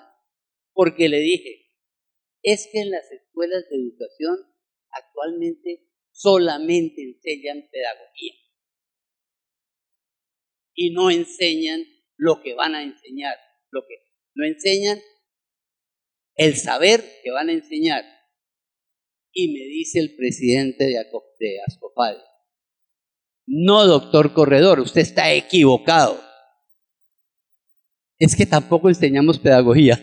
Porque le dije, es que en las escuelas de educación actualmente solamente enseñan pedagogía. Y no enseñan lo que van a enseñar, no enseñan el saber que van a enseñar. Y me dice el presidente de Ascofade, no, doctor Corredor, usted está equivocado. Es que tampoco enseñamos pedagogía.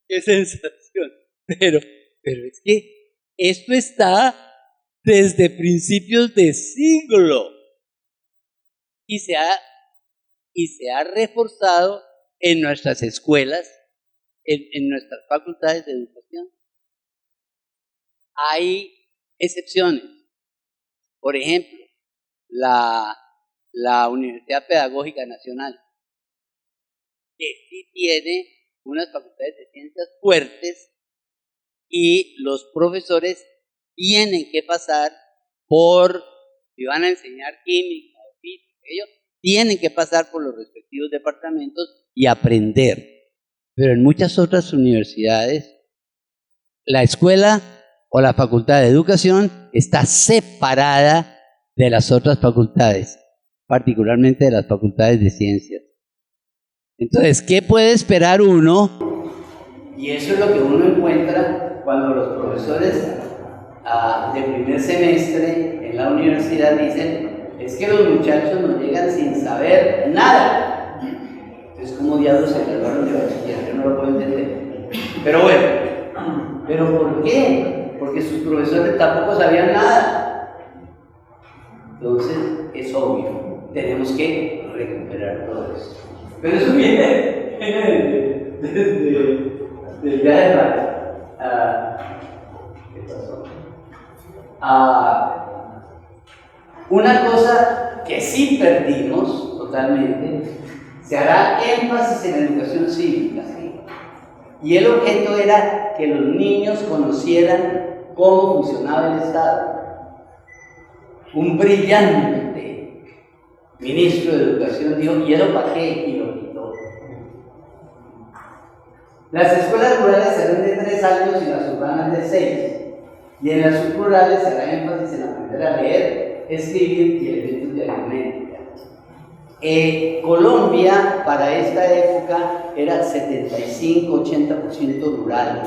Qué sensación. Pero es que esto está desde principios de siglo y se ha reforzado en nuestras escuelas, en nuestras facultades de educación. Hay excepciones. Por ejemplo, la Universidad Pedagógica Nacional, que sí tiene unas facultades de ciencias fuertes y los profesores tienen que pasar si van a enseñar química o física, ellos tienen que pasar por los respectivos departamentos y aprender. Pero en muchas otras universidades, la escuela o la facultad de educación está separada de las otras facultades, particularmente de las facultades de ciencias. Entonces, ¿qué puede esperar uno? Y eso es lo que uno encuentra cuando los profesores de primer semestre en la universidad dicen, es que los muchachos nos llegan sin saber nada. Entonces, ¿cómo diablos se graduaron de bachiller? Yo no lo puedo entender. Pero bueno, ¿pero por qué? Porque sus profesores tampoco sabían nada. Entonces, es obvio, tenemos que recuperar todo eso. Pero eso viene desde ya de la... ¿qué pasó? Una cosa que sí perdimos totalmente, se hará énfasis en la educación cívica. ¿Sí? Y el objeto era que los niños conocieran cómo funcionaba el Estado. Un brillante ministro de Educación dijo, ¿y eso para qué? Y lo quitó. Las escuelas rurales serán de 3 años y las urbanas de 6. Y en las subrurales se hará énfasis en aprender a leer, escribir y elementos de aritmética. Colombia, para esta época, era 75-80% rural.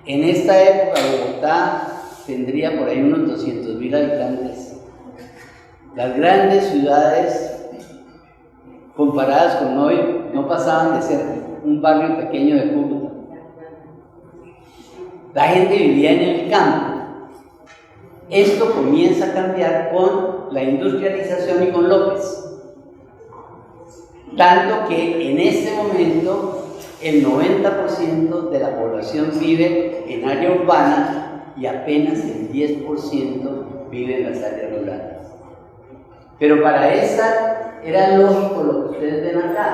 En esta época, Bogotá tendría por ahí unos 200.000 habitantes. Las grandes ciudades, comparadas con hoy, no pasaban de ser un barrio pequeño de Cúcuta. La gente vivía en el campo. Esto comienza a cambiar con la industrialización y con López. Tanto que en este momento el 90% de la población vive en área urbana y apenas el 10% vive en las áreas rurales. Pero para esta era lógico lo que ustedes ven acá.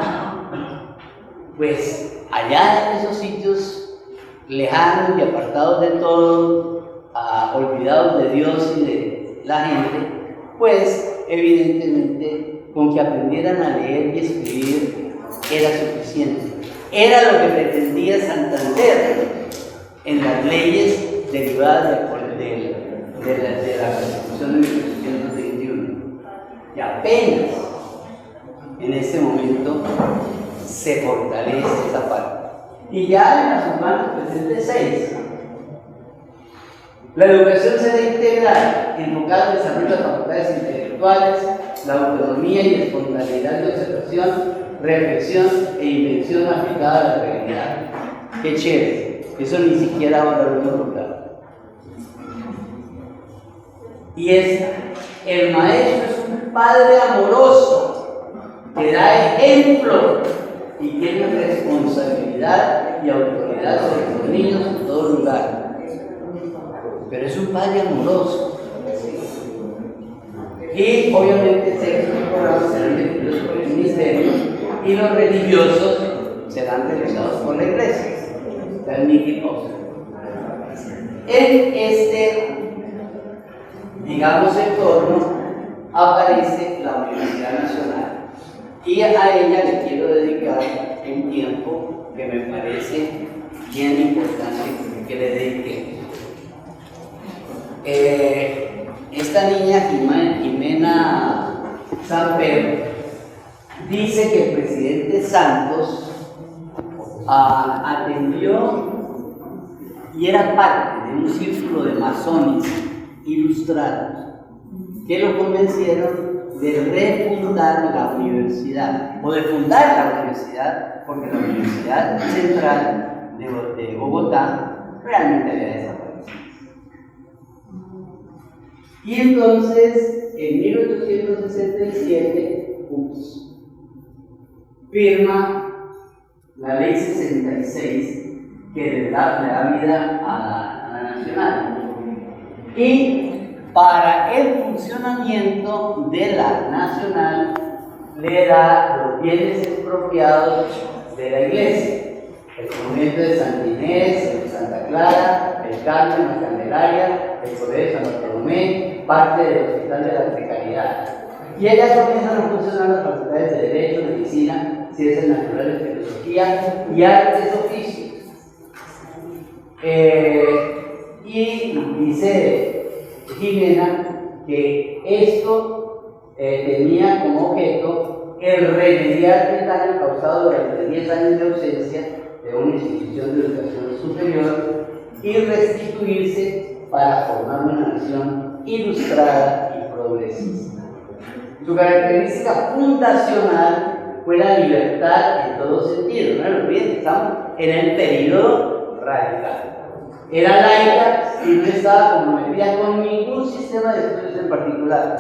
Pues allá en esos sitios lejanos y apartados de todo, olvidados de Dios y de la gente, pues evidentemente con que aprendieran a leer y escribir era suficiente. Era lo que pretendía Santander en las leyes derivadas de la Constitución de 1821. Y apenas en este momento se fortalece esa parte. Y ya en las humanas presentes 6. La educación será integral, enfocada al desarrollo de las facultades intelectuales, la autonomía y espontaneidad de observación, reflexión e invención aplicada a la realidad. ¡Qué chévere! Eso ni siquiera ahora lo hemos logrado. Y el maestro es un padre amoroso que da ejemplo y tiene responsabilidad y autoridad sobre los niños en todo lugar. Pero es un padre amoroso. Y obviamente sexos programas serán dirigidos por el ministerio y los religiosos serán realizados por la iglesia. Está el Mickey Mouse. En este, digamos, entorno aparece la Universidad Nacional. Y a ella le quiero dedicar un tiempo que me parece bien importante que le dedique. Esta niña Jimena Samper dice que el presidente Santos atendió y era parte de un círculo de masones ilustrados que lo convencieron de refundar la universidad, o de fundar la universidad, porque la Universidad Central de Bogotá realmente había desaparecido. Y entonces, en 1867, firma la Ley 66, que le da vida a la Nacional. Y para el funcionamiento de la Nacional le da los bienes expropiados de la iglesia: el convento de Santa Inés, el de Santa Clara, el Carmen, la Candelaria, el Colegio de San Bartolomé, parte del Hospital de la Caridad. Y ellas comienzan a funcionar las facultades de Derecho, Medicina, Ciencias Naturales, Filosofía y Artes Oficios. Y dice Jimena que esto tenía como objeto el remediar el daño causado durante 10 años de ausencia de una institución de educación superior y restituirse para formar una nación ilustrada y progresista. Su característica fundacional fue la libertad en todo sentido. No lo olviden, estamos en el periodo radical. Era laica y no estaba comprometida con ningún sistema de estudios en particular.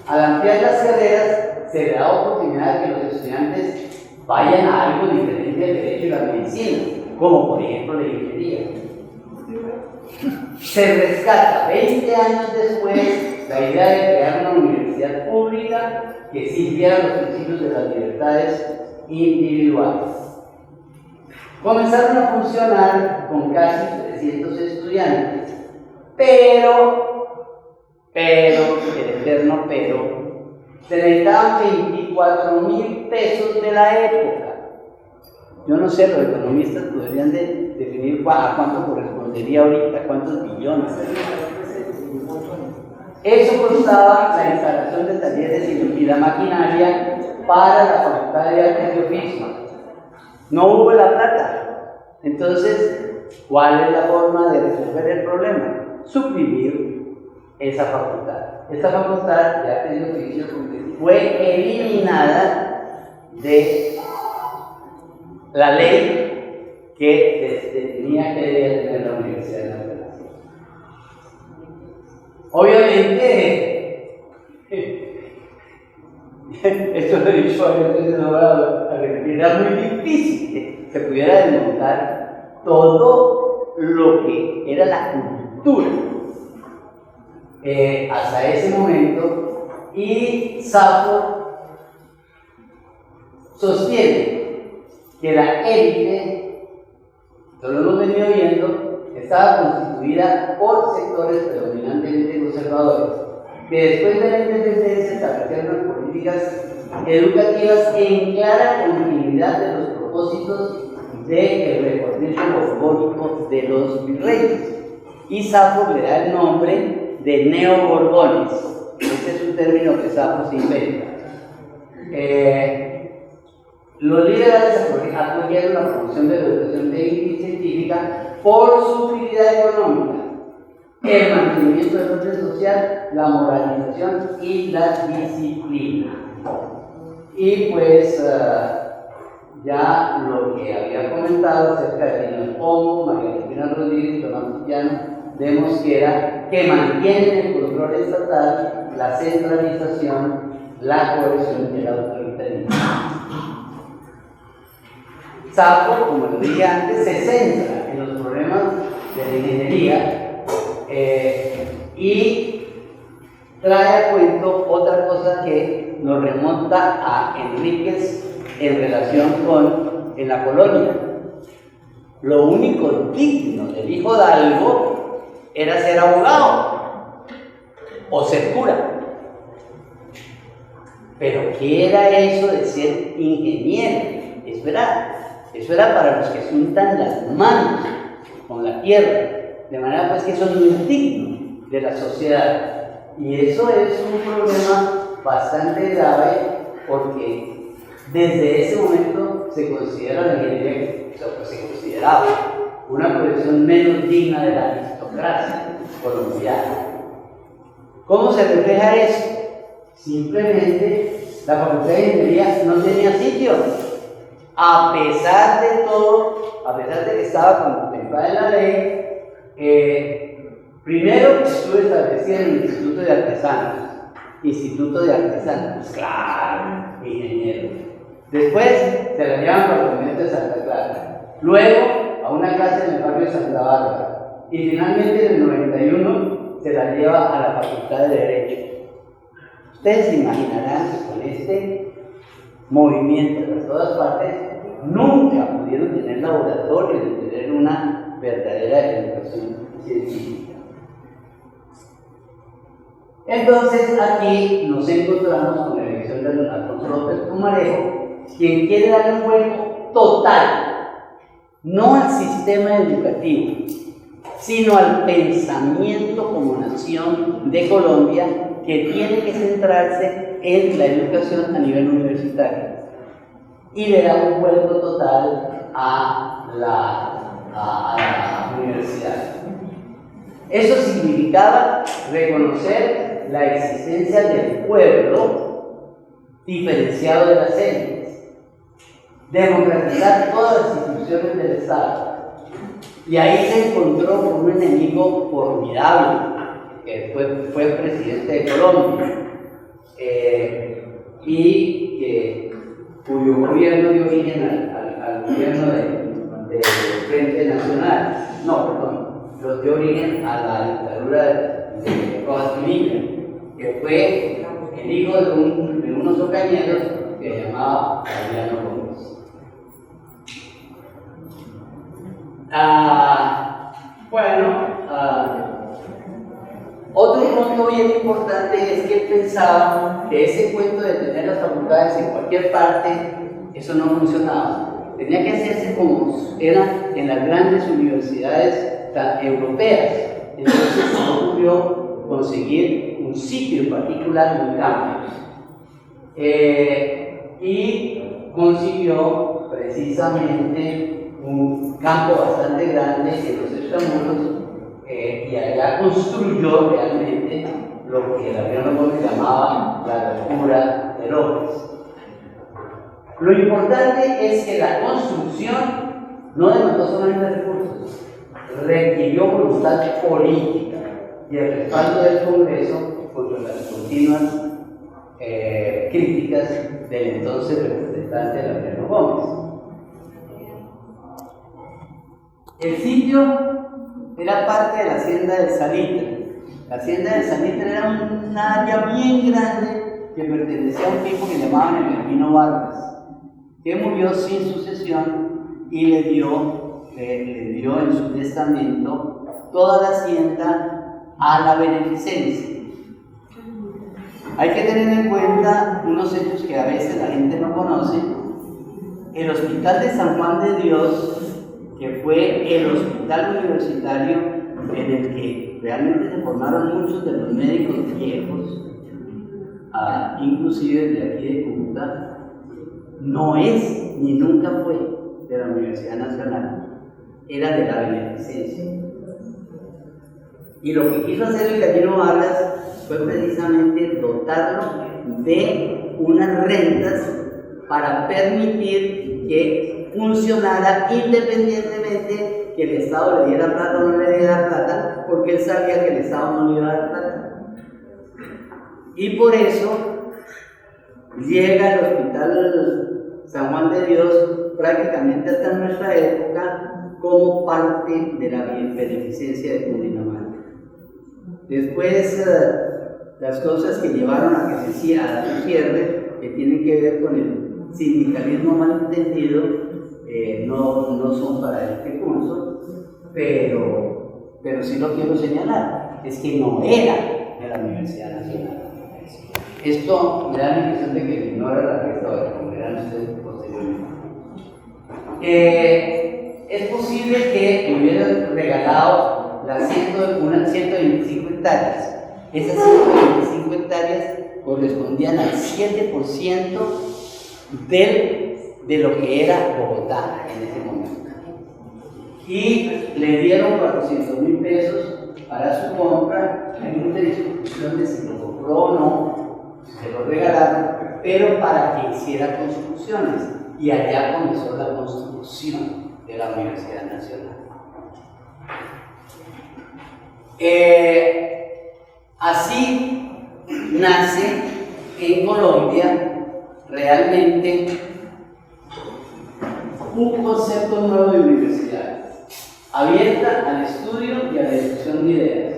Al ampliar las carreras, se le da oportunidad de que los estudiantes vayan a algo diferente del derecho y la medicina, como por ejemplo la ingeniería. Se rescata 20 años después la idea de crear una universidad pública que sirviera los principios de las libertades individuales. Comenzaron a funcionar con casi 300 estudiantes, pero, el eterno pero, se necesitaban 24,000 pesos de la época. Yo no sé, los economistas podrían definir a cuánto correspondería ahorita, cuántos billones. Eso costaba la instalación de talleres y la maquinaria para la Facultad de Artes y Oficios. No hubo la plata. Entonces, ¿cuál es la forma de resolver el problema? Suprimir esa facultad. Esta facultad de Artes y Oficios fue eliminada de la ley que tenía que tener la Universidad Nacional. Obviamente, esto lo he dicho varias veces, era muy difícil que se pudiera desmontar todo lo que era la cultura. Hasta ese momento, y Safo sostiene que la élite, lo hemos venido viendo, estaba constituida por sectores predominantemente conservadores, que después de la independencia establecieron unas políticas educativas en clara continuidad de los propósitos del reformismo borbónico de los virreyes. Y Safo le da el nombre de neoborbones. Ese es un término que Safo se inventa. Los liberales apoyaron la promoción de la educación técnica y científica por su utilidad económica, el mantenimiento del orden social, la moralización y la disciplina. Y pues ya lo que había comentado acerca de Lino Pombo, María Cristina Rodríguez y Tomás Llano de Mosquera, que mantienen el control estatal, la centralización, la coerción y el autoritarismo. Safo, como lo dije antes, se centra en los problemas de la ingeniería y trae a cuento otra cosa que nos remonta a Enríquez en relación con en la colonia. Lo único digno del hijo de algo era ser abogado o ser cura. Pero ¿qué era eso de ser ingeniero? Eso era para los que se untan las manos con la tierra, de manera pues que eso no es digno de la sociedad. Y eso es un problema bastante grave porque desde ese momento se considera la ingeniería, pues se consideraba una profesión menos digna de la aristocracia colombiana. ¿Cómo se refleja eso? Simplemente la Facultad de Ingeniería no tenía sitio. A pesar de todo, a pesar de que estaba contemplada en la ley, primero estuvo establecida en el Instituto de Artesanos. Instituto de Artesanos, pues claro, ingeniero. Después se la llevan para el convento de Santa Clara. Luego a una clase en el barrio de Santa Bárbara. Y finalmente en el 91 se la lleva a la Facultad de Derecho. Ustedes se imaginarán que con este movimiento de todas partes nunca pudieron tener laboratorios de tener una verdadera educación científica. Entonces aquí nos encontramos con la elección de don Alfonso López Pumarejo, quien quiere darle un vuelco total, no al sistema educativo, sino al pensamiento como nación de Colombia, que tiene que centrarse en la educación a nivel universitario. Y le da un vuelco total a la universidad. Eso significaba reconocer la existencia del pueblo diferenciado de las élites, democratizar todas las instituciones del Estado. Y ahí se encontró con un enemigo formidable, que fue presidente de Colombia, cuyo gobierno dio origen al gobierno del Frente Nacional. No, perdón, lo dio origen a la dictadura de Rojas Pinilla, que fue el hijo de unos ocañeros que llamaba Adriano Gómez. Otro punto bien importante es que él pensaba que ese cuento de tener las facultades en cualquier parte, eso no funcionaba. Tenía que hacerse como era en las grandes universidades europeas. Entonces se ocurrió conseguir un sitio en particular, un campus. Y consiguió precisamente un campo bastante grande en los extramuros, y allá construyó realmente lo que Adriano Gómez llamaba la locura de López. Lo importante es que la construcción no demandó solamente recursos, requirió voluntad política y el respaldo del Congreso contra las continuas críticas del entonces representante de Adriano Gómez. El sitio era parte de la hacienda del Salitre. La hacienda del Salitre era un área bien grande que pertenecía a un tipo que llamaban Emergino Vargas, que murió sin sucesión y le dio en su testamento toda la hacienda a la beneficencia. Hay que tener en cuenta unos hechos que a veces la gente no conoce. El Hospital de San Juan de Dios, que fue el hospital universitario en el que realmente se formaron muchos de los médicos viejos, inclusive de aquí de Cúcuta, no es ni nunca fue de la Universidad Nacional, era de la beneficencia. Y lo que quiso hacer el Gallino Vargas fue precisamente dotarlo de unas rentas para permitir que funcionara independientemente que el Estado le diera plata o no le diera plata, porque él sabía que el Estado no le iba a dar plata. Y por eso llega el Hospital San Juan de Dios prácticamente hasta nuestra época como parte de la beneficencia de Cundinamarca. Después, las cosas que llevaron a que se hiciera su cierre, que tienen que ver con el sindicalismo malentendido, no son para este curso, pero sí lo quiero señalar, es que no era de la Universidad Nacional. Esto me da la impresión de que ignora la historia, como verán ustedes posteriormente. Es posible que me hubieran regalado unas 125 hectáreas. Esas 125 hectáreas correspondían al 7% de lo que era Bogotá en ese momento. Y le dieron 400,000 pesos para su compra. Hay mucha discusión de si lo compró o no, se lo regalaron, pero para que hiciera construcciones. Y allá comenzó la construcción de la Universidad Nacional. Así nace en Colombia realmente un concepto nuevo de universidad, abierta al estudio y a la discusión de ideas,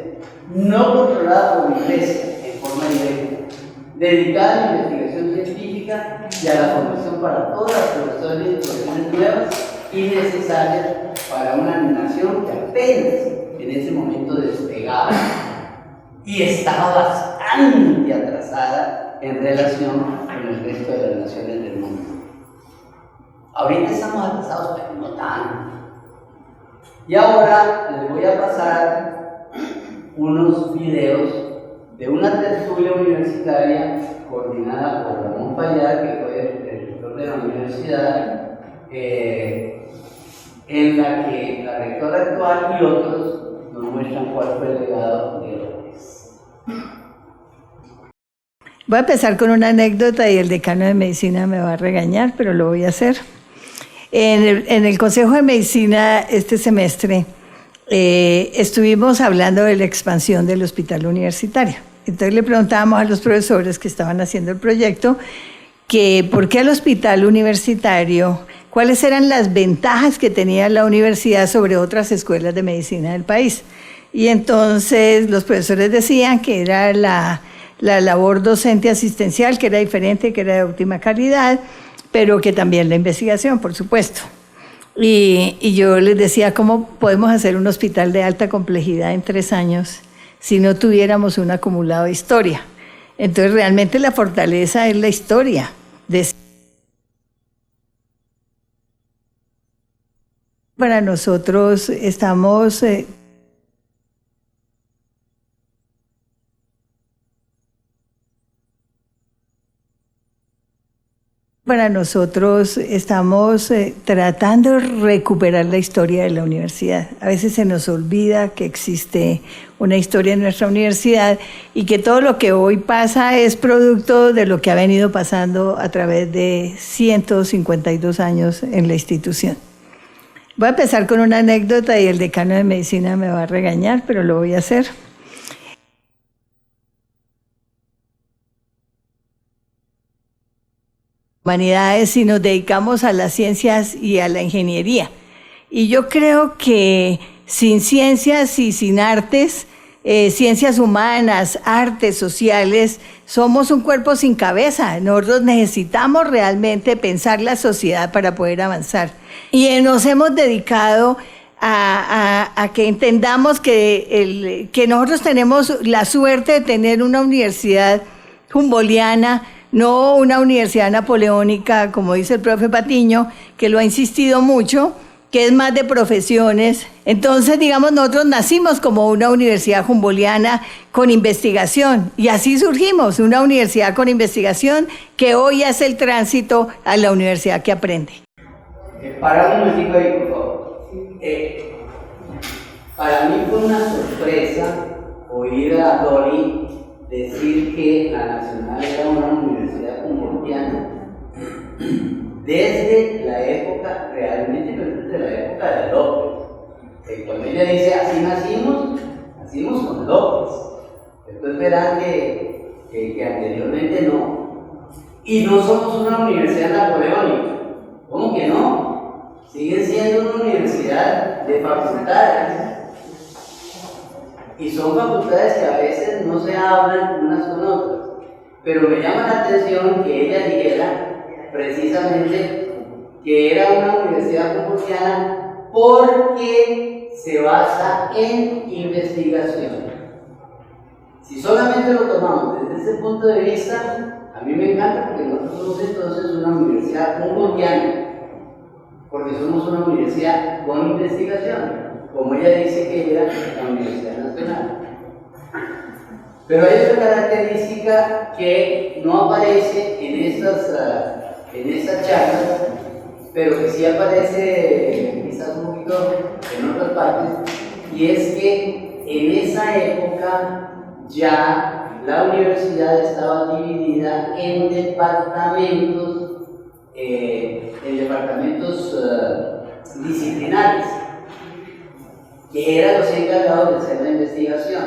no controlada por la Iglesia en forma directa, dedicada a la investigación científica y a la formación para todas las profesiones y profesiones nuevas y necesarias para una nación que apenas en ese momento despegaba y estaba bastante atrasada en relación con el resto de las naciones del mundo. Ahorita estamos atrasados, pero no tanto. Y ahora les voy a pasar unos videos de una tertulia universitaria coordinada por Ramón Payar, que fue el rector de la universidad, en la que la rectora actual y otros nos muestran cuál fue el legado de López. Voy a empezar con una anécdota y el decano de medicina me va a regañar, pero lo voy a hacer. En el Consejo de Medicina este semestre estuvimos hablando de la expansión del hospital universitario. Entonces le preguntábamos a los profesores que estaban haciendo el proyecto que por qué el hospital universitario, cuáles eran las ventajas que tenía la universidad sobre otras escuelas de medicina del país. Y entonces los profesores decían que era la labor docente asistencial, que era diferente, que era de óptima calidad, pero que también la investigación, por supuesto. Y yo les decía, ¿cómo podemos hacer un hospital de alta complejidad en 3 años si no tuviéramos un acumulado de historia? Entonces, realmente la fortaleza es la historia. Para nosotros estamos... Para nosotros estamos tratando de recuperar la historia de la universidad. A veces se nos olvida que existe una historia en nuestra universidad y que todo lo que hoy pasa es producto de lo que ha venido pasando a través de 152 años en la institución. Voy a empezar con una anécdota y el decano de medicina me va a regañar, pero lo voy a hacer. Humanidades y nos dedicamos a las ciencias y a la ingeniería. Y yo creo que sin ciencias y sin artes, ciencias humanas, artes sociales, somos un cuerpo sin cabeza. Nosotros necesitamos realmente pensar la sociedad para poder avanzar. Y nos hemos dedicado a que entendamos que nosotros tenemos la suerte de tener una universidad humboldtiana, no una universidad napoleónica, como dice el profe Patiño, que lo ha insistido mucho, que es más de profesiones. Entonces, digamos, nosotros nacimos como una universidad humboldtiana con investigación, y así surgimos, una universidad con investigación que hoy hace el tránsito a la universidad que aprende. Para un momentico ahí, por favor. Para mí fue una sorpresa oír a Dori decir que la Nacional era una universidad humboldtiana desde la época, realmente desde la época de López. Cuando ella dice así nacimos con López. Después verán que anteriormente no. Y no somos una universidad napoleónica. ¿Cómo que no? Siguen siendo una universidad de facultades. Y son facultades que a veces no se hablan unas con otras. Pero me llama la atención que ella dijera precisamente que era una universidad humboldtiana porque se basa en investigación. Si solamente lo tomamos desde ese punto de vista, a mí me encanta, porque nosotros somos entonces una universidad humboldtiana, porque somos una universidad con investigación, como ella dice que era la Universidad Nacional. Pero hay otra característica que no aparece en esas charlas, pero que sí aparece quizás un poquito en otras partes, y es que en esa época ya la universidad estaba dividida en departamentos disciplinares, que eran los encargados de hacer la investigación.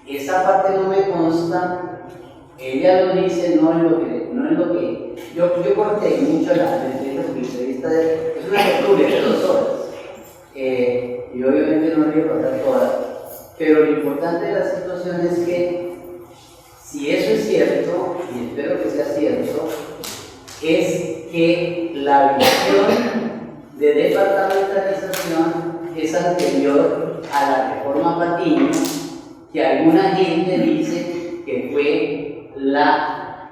Esa parte no me consta. Ella lo dice, no en lo que yo corté mucho la entrevista, es una tertulia de 2 horas, y obviamente no voy a cortar todas, pero lo importante de la situación es que si eso es cierto, y espero que sea cierto, es que la visión de departamentalización es anterior a la reforma Patiño, que alguna gente dice que fue la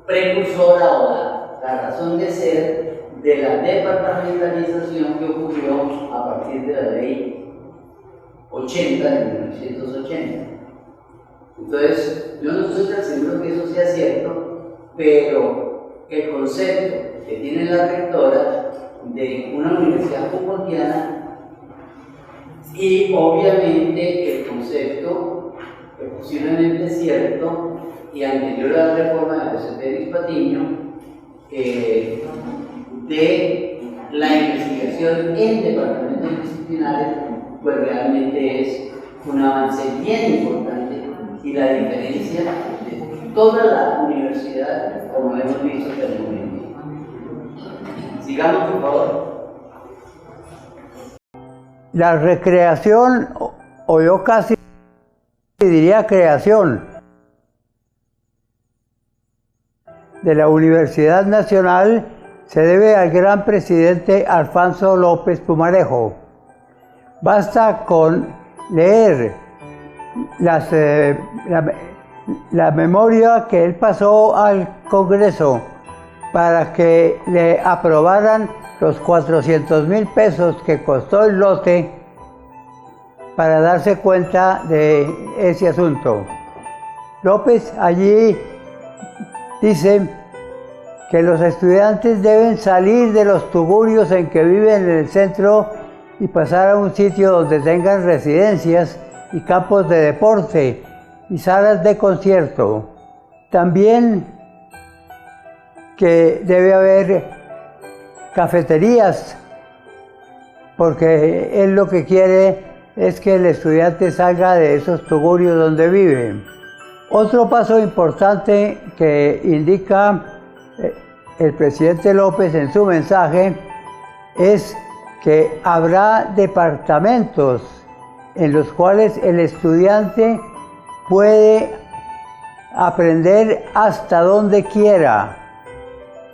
precursora o la razón de ser de la departamentalización que ocurrió a partir de la ley 80 de 1980. Entonces, yo no estoy tan seguro que eso sea cierto, pero el concepto que tiene la rectora de una universidad humboldtiana y obviamente el concepto que posiblemente es cierto y anterior a la reforma de José Félix Patiño, de la investigación en departamentos disciplinares, pues realmente es un avance bien importante y la diferencia de toda la universidad, como lo hemos visto hasta el momento. Sigamos, por favor. La recreación, o yo casi diría creación, de la Universidad Nacional se debe al gran presidente Alfonso López Pumarejo. Basta con leer la memoria que él pasó al Congreso para que le aprobaran los 400,000 pesos que costó el lote para darse cuenta de ese asunto. López allí dice que los estudiantes deben salir de los tugurios en que viven en el centro y pasar a un sitio donde tengan residencias y campos de deporte y salas de concierto. También que debe haber cafeterías, porque él lo que quiere es que el estudiante salga de esos tugurios donde vive. Otro paso importante que indica el presidente López en su mensaje es que habrá departamentos en los cuales el estudiante puede aprender hasta donde quiera.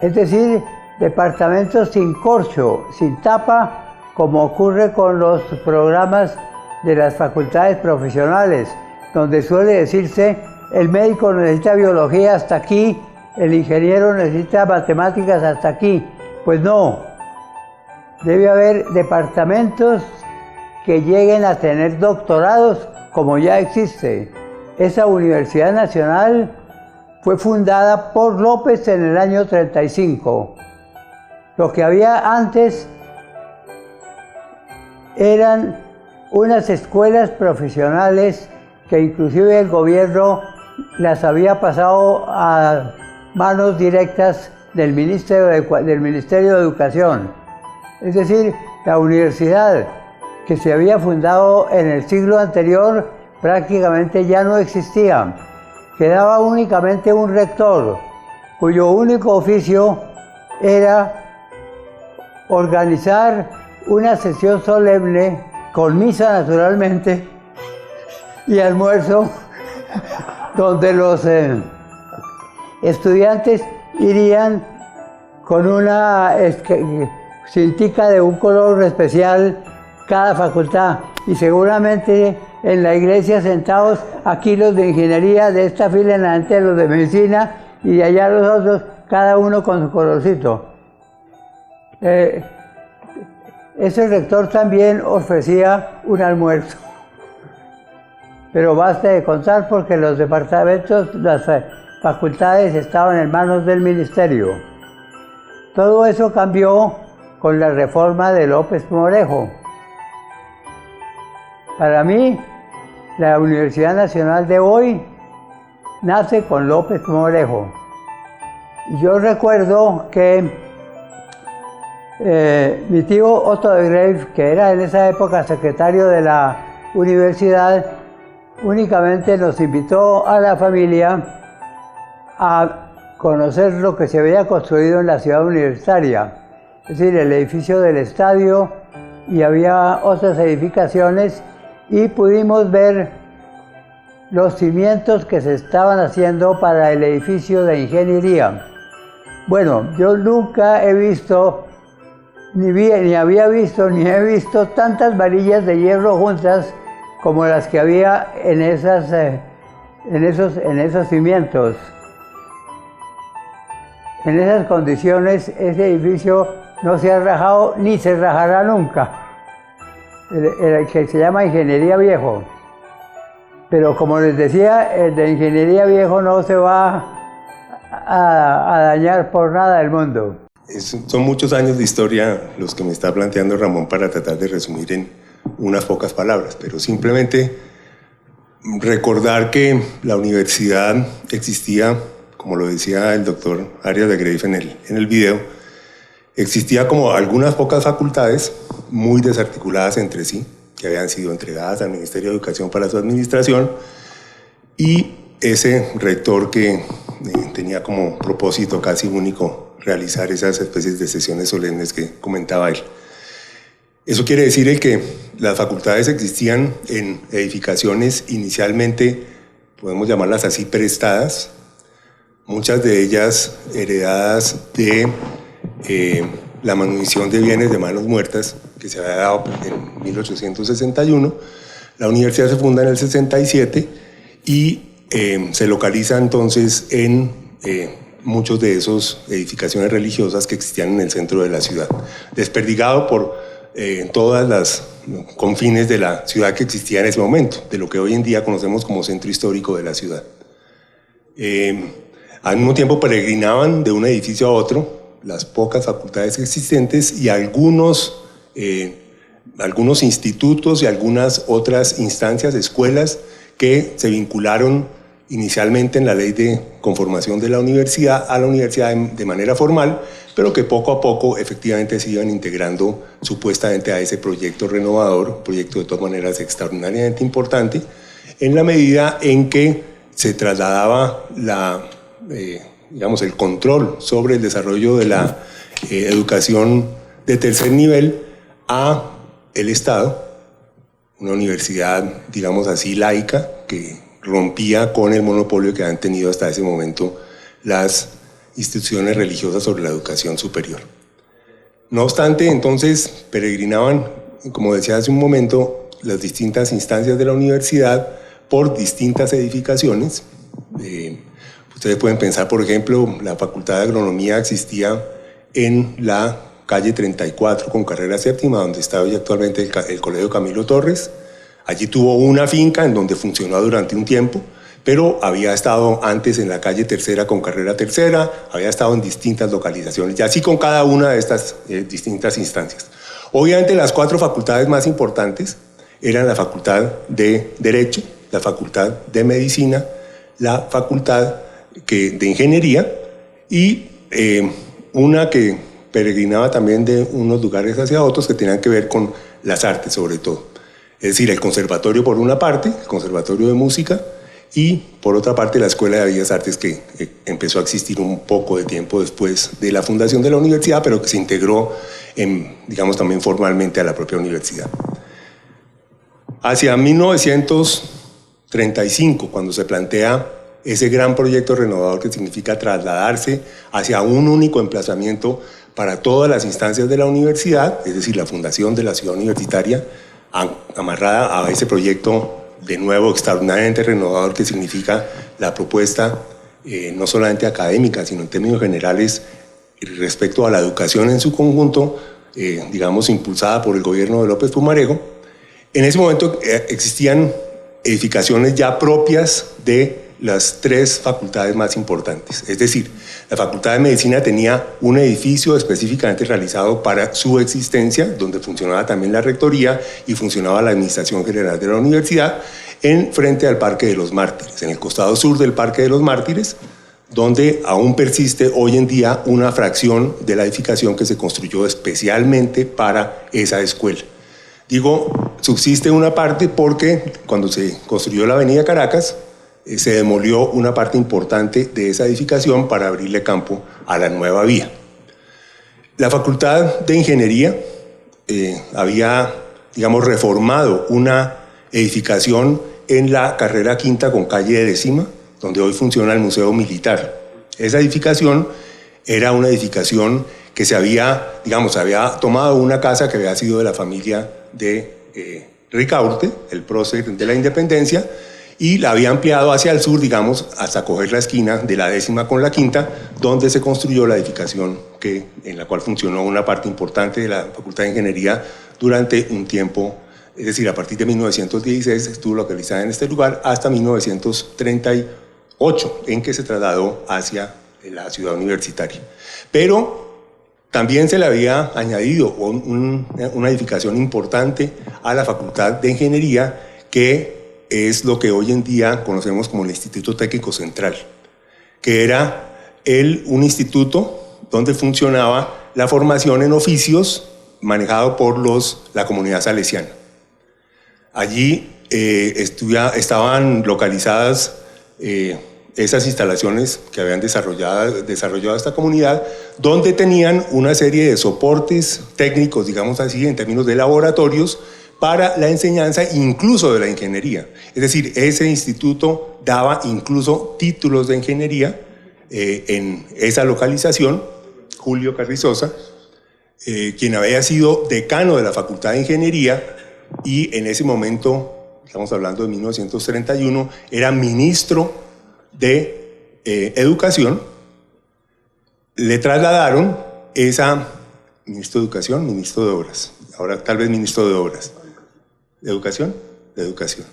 Es decir, departamentos sin corcho, sin tapa, como ocurre con los programas de las facultades profesionales, donde suele decirse el médico necesita biología hasta aquí, el ingeniero necesita matemáticas hasta aquí. Pues no, debe haber departamentos que lleguen a tener doctorados como ya existe. Esa Universidad Nacional fue fundada por López en el año 35. Lo que había antes eran unas escuelas profesionales que inclusive el gobierno las había pasado a manos directas del Ministerio de Educación. Es decir, la universidad que se había fundado en el siglo anterior prácticamente ya no existía. Quedaba únicamente un rector, cuyo único oficio era organizar una sesión solemne, con misa naturalmente, y almuerzo, donde los estudiantes irían con una cintica de un color especial cada facultad, y seguramente en la iglesia sentados aquí los de ingeniería, de esta fila en adelante los de medicina, y de allá los otros, cada uno con su colorcito. Ese rector también ofrecía un almuerzo, pero basta de contar porque los departamentos, las facultades estaban en manos del ministerio. Todo eso cambió con la reforma de López Morejo. Para mí, la Universidad Nacional de hoy nace con López Morejo. Yo recuerdo que mi tío Otto de Greif, que era en esa época secretario de la universidad, únicamente nos invitó a la familia a conocer lo que se había construido en la ciudad universitaria, es decir, el edificio del estadio, y había otras edificaciones, y pudimos ver los cimientos que se estaban haciendo para el edificio de ingeniería. Bueno, yo nunca he visto, ni había visto, ni he visto tantas varillas de hierro juntas como las que había en esos cimientos. En esas condiciones, ese edificio no se ha rajado ni se rajará nunca, el que se llama Ingeniería Viejo. Pero como les decía, el de Ingeniería Viejo no se va a dañar por nada del mundo. Son muchos años de historia los que me está planteando Ramón para tratar de resumir en unas pocas palabras, pero simplemente recordar que la universidad existía, como lo decía el doctor Arias de Greif en el video, existía como algunas pocas facultades muy desarticuladas entre sí, que habían sido entregadas al Ministerio de Educación para su administración, y ese rector que tenía como propósito casi único realizar esas especies de sesiones solemnes que comentaba él. Eso quiere decir que las facultades existían en edificaciones inicialmente, podemos llamarlas así, prestadas, muchas de ellas heredadas de la manutención de bienes de manos muertas que se había dado en 1861. La universidad se funda en el 67 y se localiza entonces en muchos de esas edificaciones religiosas que existían en el centro de la ciudad, desperdigado por todas las confines de la ciudad que existía en ese momento, de lo que hoy en día conocemos como centro histórico de la ciudad. Al mismo tiempo peregrinaban de un edificio a otro las pocas facultades existentes y algunos institutos y algunas otras instancias, escuelas que se vincularon inicialmente en la ley de conformación de la universidad a la universidad de manera formal, pero que poco a poco efectivamente se iban integrando supuestamente a ese proyecto renovador, un proyecto de todas maneras extraordinariamente importante, en la medida en que se trasladaba el control sobre el desarrollo de la educación de tercer nivel a el Estado, una universidad, digamos así, laica, que rompía con el monopolio que han tenido hasta ese momento las instituciones religiosas sobre la educación superior. No obstante, entonces peregrinaban, como decía hace un momento, las distintas instancias de la universidad por distintas edificaciones. Ustedes pueden pensar, por ejemplo, la Facultad de Agronomía existía en la calle 34 con carrera séptima, donde está hoy actualmente el Colegio Camilo Torres. Allí tuvo una finca en donde funcionó durante un tiempo, pero había estado antes en la calle tercera con carrera tercera, había estado en distintas localizaciones, y así con cada una de estas distintas instancias. Obviamente las 4 facultades más importantes eran la Facultad de Derecho, la Facultad de Medicina, la Facultad de Ingeniería y una que peregrinaba también de unos lugares hacia otros que tenían que ver con las artes sobre todo. Es decir, el conservatorio por una parte, el conservatorio de música, y por otra parte la Escuela de Bellas Artes, que empezó a existir un poco de tiempo después de la fundación de la universidad, pero que se integró, digamos, también formalmente a la propia universidad. Hacia 1935, cuando se plantea ese gran proyecto renovador que significa trasladarse hacia un único emplazamiento para todas las instancias de la universidad, es decir, la fundación de la ciudad universitaria, amarrada a ese proyecto de nuevo extraordinariamente renovador que significa la propuesta no solamente académica, sino en términos generales respecto a la educación en su conjunto, digamos, impulsada por el gobierno de López Pumarejo. En ese momento existían edificaciones ya propias de las 3 facultades más importantes. Es decir, la Facultad de Medicina tenía un edificio específicamente realizado para su existencia, donde funcionaba también la rectoría y funcionaba la administración general de la universidad, en frente al Parque de los Mártires, en el costado sur del Parque de los Mártires, donde aún persiste hoy en día una fracción de la edificación que se construyó especialmente para esa escuela. Digo, subsiste una parte porque cuando se construyó la avenida Caracas, se demolió una parte importante de esa edificación para abrirle campo a la nueva vía. La Facultad de Ingeniería había, digamos, reformado una edificación en la carrera quinta con calle décima, donde hoy funciona el Museo Militar. Esa edificación era una edificación que se había tomado una casa que había sido de la familia de Ricaurte, el prócer de la Independencia, y la había ampliado hacia el sur, digamos, hasta coger la esquina de la décima con la quinta, donde se construyó la edificación en la cual funcionó una parte importante de la Facultad de Ingeniería durante un tiempo, es decir, a partir de 1916 estuvo localizada en este lugar hasta 1938, en que se trasladó hacia la ciudad universitaria. Pero también se le había añadido una edificación importante a la Facultad de Ingeniería, que es lo que hoy en día conocemos como el Instituto Técnico Central, que era un instituto donde funcionaba la formación en oficios manejado por la comunidad salesiana. Allí estaban localizadas esas instalaciones que habían desarrollado esta comunidad, donde tenían una serie de soportes técnicos, digamos así, en términos de laboratorios, para la enseñanza incluso de la ingeniería. Es decir, ese instituto daba incluso títulos de ingeniería en esa localización. Julio Carrizosa, quien había sido decano de la Facultad de Ingeniería y en ese momento, estamos hablando de 1931, era ministro de Educación, le trasladaron ministro de Educación, ministro de Obras, ahora tal vez ministro de Obras. ¿De Educación? De Educación.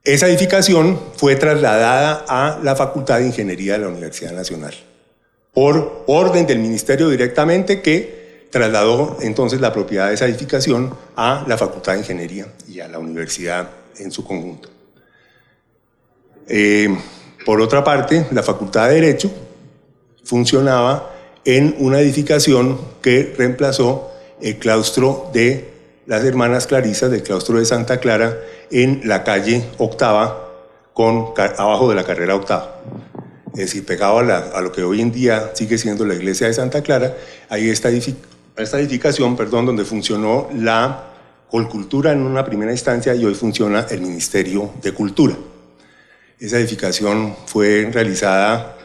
Esa edificación fue trasladada a la Facultad de Ingeniería de la Universidad Nacional, por orden del ministerio directamente, que trasladó entonces la propiedad de esa edificación a la Facultad de Ingeniería y a la universidad en su conjunto. Por otra parte, la Facultad de Derecho funcionaba en una edificación que reemplazó el claustro de las Hermanas Clarisas, del claustro de Santa Clara, en la calle Octava, abajo de la carrera Octava. Es decir, pegado a lo que hoy en día sigue siendo la iglesia de Santa Clara, hay esta esta edificación, perdón, donde funcionó la Colcultura en una primera instancia y hoy funciona el Ministerio de Cultura. Esa edificación fue realizada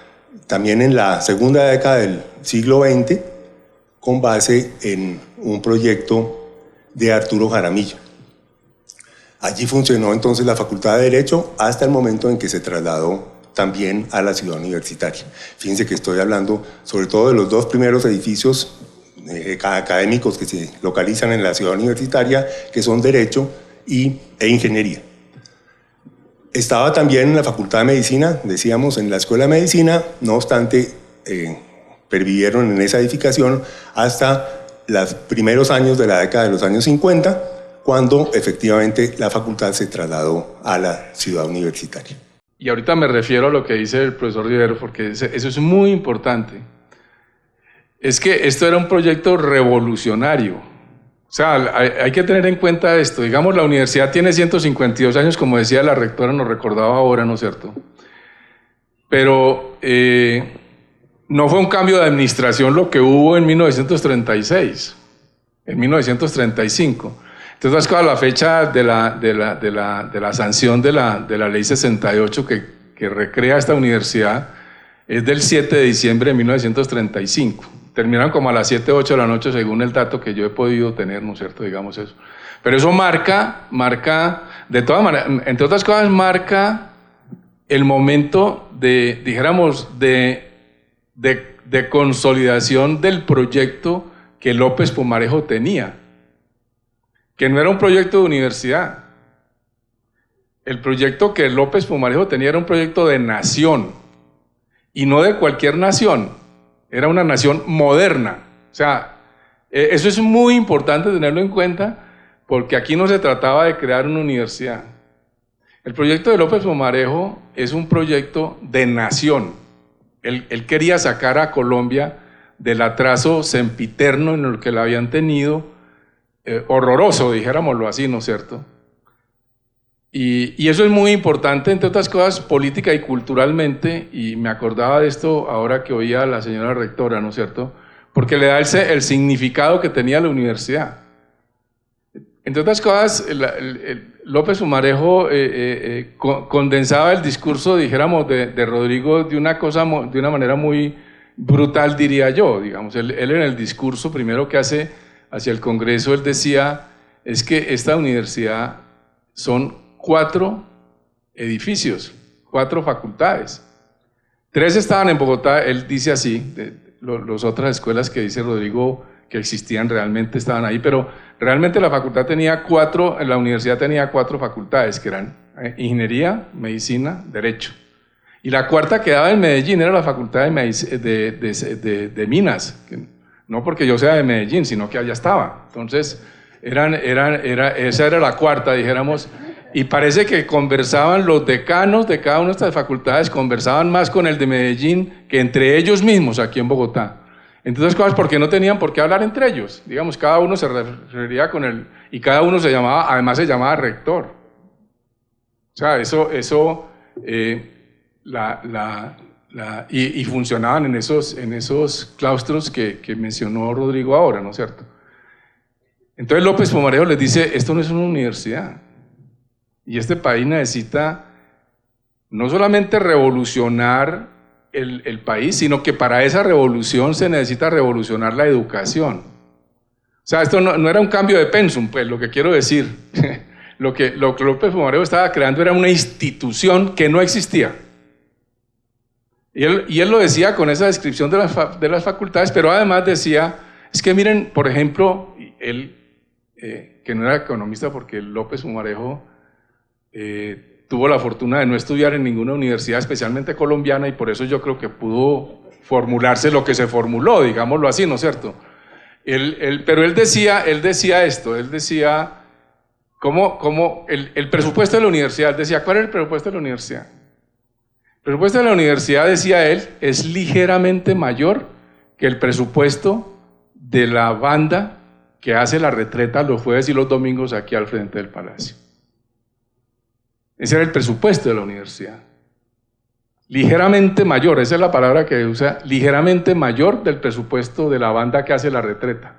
también en la segunda década del siglo XX con base en un proyecto de Arturo Jaramillo. Allí funcionó entonces la Facultad de Derecho hasta el momento en que se trasladó también a la ciudad universitaria. Fíjense que estoy hablando sobre todo de los dos primeros edificios académicos que se localizan en la ciudad universitaria, que son Derecho e Ingeniería. Estaba también en la Facultad de Medicina, decíamos, en la Escuela de Medicina, no obstante, pervivieron en esa edificación hasta los primeros años de la década de los años 50, cuando efectivamente la facultad se trasladó a la ciudad universitaria. Y ahorita me refiero a lo que dice el profesor Rivero, porque eso es muy importante. Es que esto era un proyecto revolucionario. O sea, hay que tener en cuenta esto. Digamos, la universidad tiene 152 años, como decía la rectora, nos recordaba ahora, ¿no es cierto? Pero no fue un cambio de administración lo que hubo en 1936, en 1935. Entonces, la fecha de la sanción de la ley 68 que recrea esta universidad es del 7 de diciembre de 1935. Terminaron como a las 7, 8 de la noche, según el dato que yo he podido tener, ¿no es cierto? Digamos eso. Pero eso marca, de todas maneras, entre otras cosas, marca el momento de, dijéramos, de consolidación del proyecto que López Pumarejo tenía, que no era un proyecto de universidad. El proyecto que López Pumarejo tenía era un proyecto de nación, y no de cualquier nación. Era una nación moderna. O sea, eso es muy importante tenerlo en cuenta, porque aquí no se trataba de crear una universidad. El proyecto de López Pumarejo es un proyecto de nación. Él quería sacar a Colombia del atraso sempiterno en el que la habían tenido, horroroso, dijéramoslo así, ¿no es cierto? Y eso es muy importante, entre otras cosas, política y culturalmente, y me acordaba de esto ahora que oía a la señora rectora, ¿no es cierto? Porque le da el significado que tenía la universidad. Entre otras cosas, López Pumarejo condensaba el discurso, dijéramos, de Rodrigo de una manera muy brutal, diría yo. Digamos, él en el discurso primero que hace hacia el Congreso, él decía, es que esta universidad son 4 edificios, 4 facultades. 3 estaban en Bogotá, él dice así, las otras escuelas que dice Rodrigo que existían realmente estaban ahí, pero realmente la facultad tenía 4, la universidad tenía 4 facultades, que eran Ingeniería, Medicina, Derecho. Y la cuarta quedaba en Medellín, era la Facultad de Minas, que no porque yo sea de Medellín, sino que allá estaba. Entonces, esa era la cuarta, dijéramos. Y parece que conversaban los decanos de cada una de estas facultades, conversaban más con el de Medellín que entre ellos mismos aquí en Bogotá. Entonces, cosas porque no tenían por qué hablar entre ellos. Digamos, cada uno se refería con él y cada uno además se llamaba rector. O sea, y funcionaban en esos claustros que mencionó Rodrigo ahora, ¿no es cierto? Entonces López Pumarejo les dice, esto no es una universidad. Y este país necesita no solamente revolucionar el país, sino que para esa revolución se necesita revolucionar la educación. O sea, esto no era un cambio de pensum, pues, lo que quiero decir. Lo que López Pumarejo estaba creando era una institución que no existía. Y él lo decía con esa descripción de las facultades, pero además decía, es que miren, por ejemplo, él, que no era economista porque López Pumarejo tuvo la fortuna de no estudiar en ninguna universidad, especialmente colombiana, y por eso yo creo que pudo formularse lo que se formuló, digámoslo así, ¿no es cierto? Pero él decía esto, él decía, ¿cómo el presupuesto de la universidad? Él decía, ¿cuál es el presupuesto de la universidad? El presupuesto de la universidad, decía él, es ligeramente mayor que el presupuesto de la banda que hace la retreta los jueves y los domingos aquí al frente del Palacio. Ese era el presupuesto de la universidad. Ligeramente mayor, esa es la palabra que usa, ligeramente mayor del presupuesto de la banda que hace la retreta.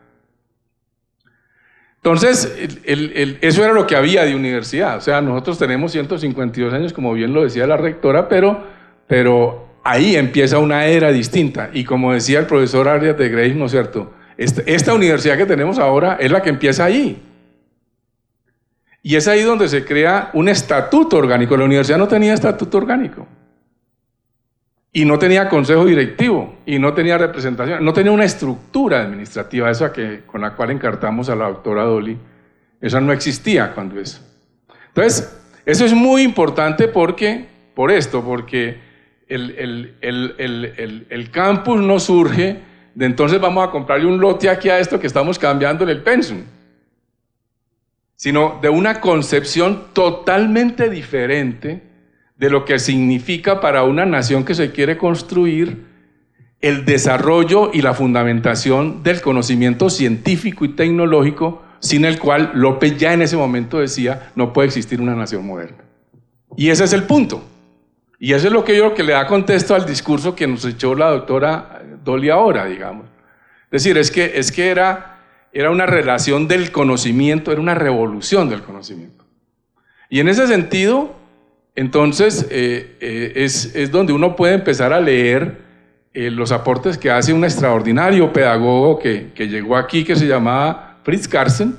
Entonces, eso era lo que había de universidad. O sea, nosotros tenemos 152 años, como bien lo decía la rectora, pero ahí empieza una era distinta. Y como decía el profesor Arias de Graves, ¿no es cierto? Esta universidad que tenemos ahora es la que empieza ahí. Y es ahí donde se crea un estatuto orgánico. La universidad no tenía estatuto orgánico. Y no tenía consejo directivo, y no tenía representación, no tenía una estructura administrativa, esa con la cual encartamos a la doctora Dolly. Esa no existía cuando eso. Entonces, eso es muy importante porque el campus no surge de entonces vamos a comprarle un lote aquí a esto que estamos cambiándole el pensum, sino de una concepción totalmente diferente de lo que significa para una nación que se quiere construir el desarrollo y la fundamentación del conocimiento científico y tecnológico, sin el cual López ya en ese momento decía no puede existir una nación moderna. Y ese es el punto. Y eso es lo que yo creo que le da contexto al discurso que nos echó la doctora Dolly ahora, digamos. Es decir, es que era una relación del conocimiento, era una revolución del conocimiento. Y en ese sentido, entonces, es donde uno puede empezar a leer los aportes que hace un extraordinario pedagogo que llegó aquí, que se llamaba Fritz Carlsen,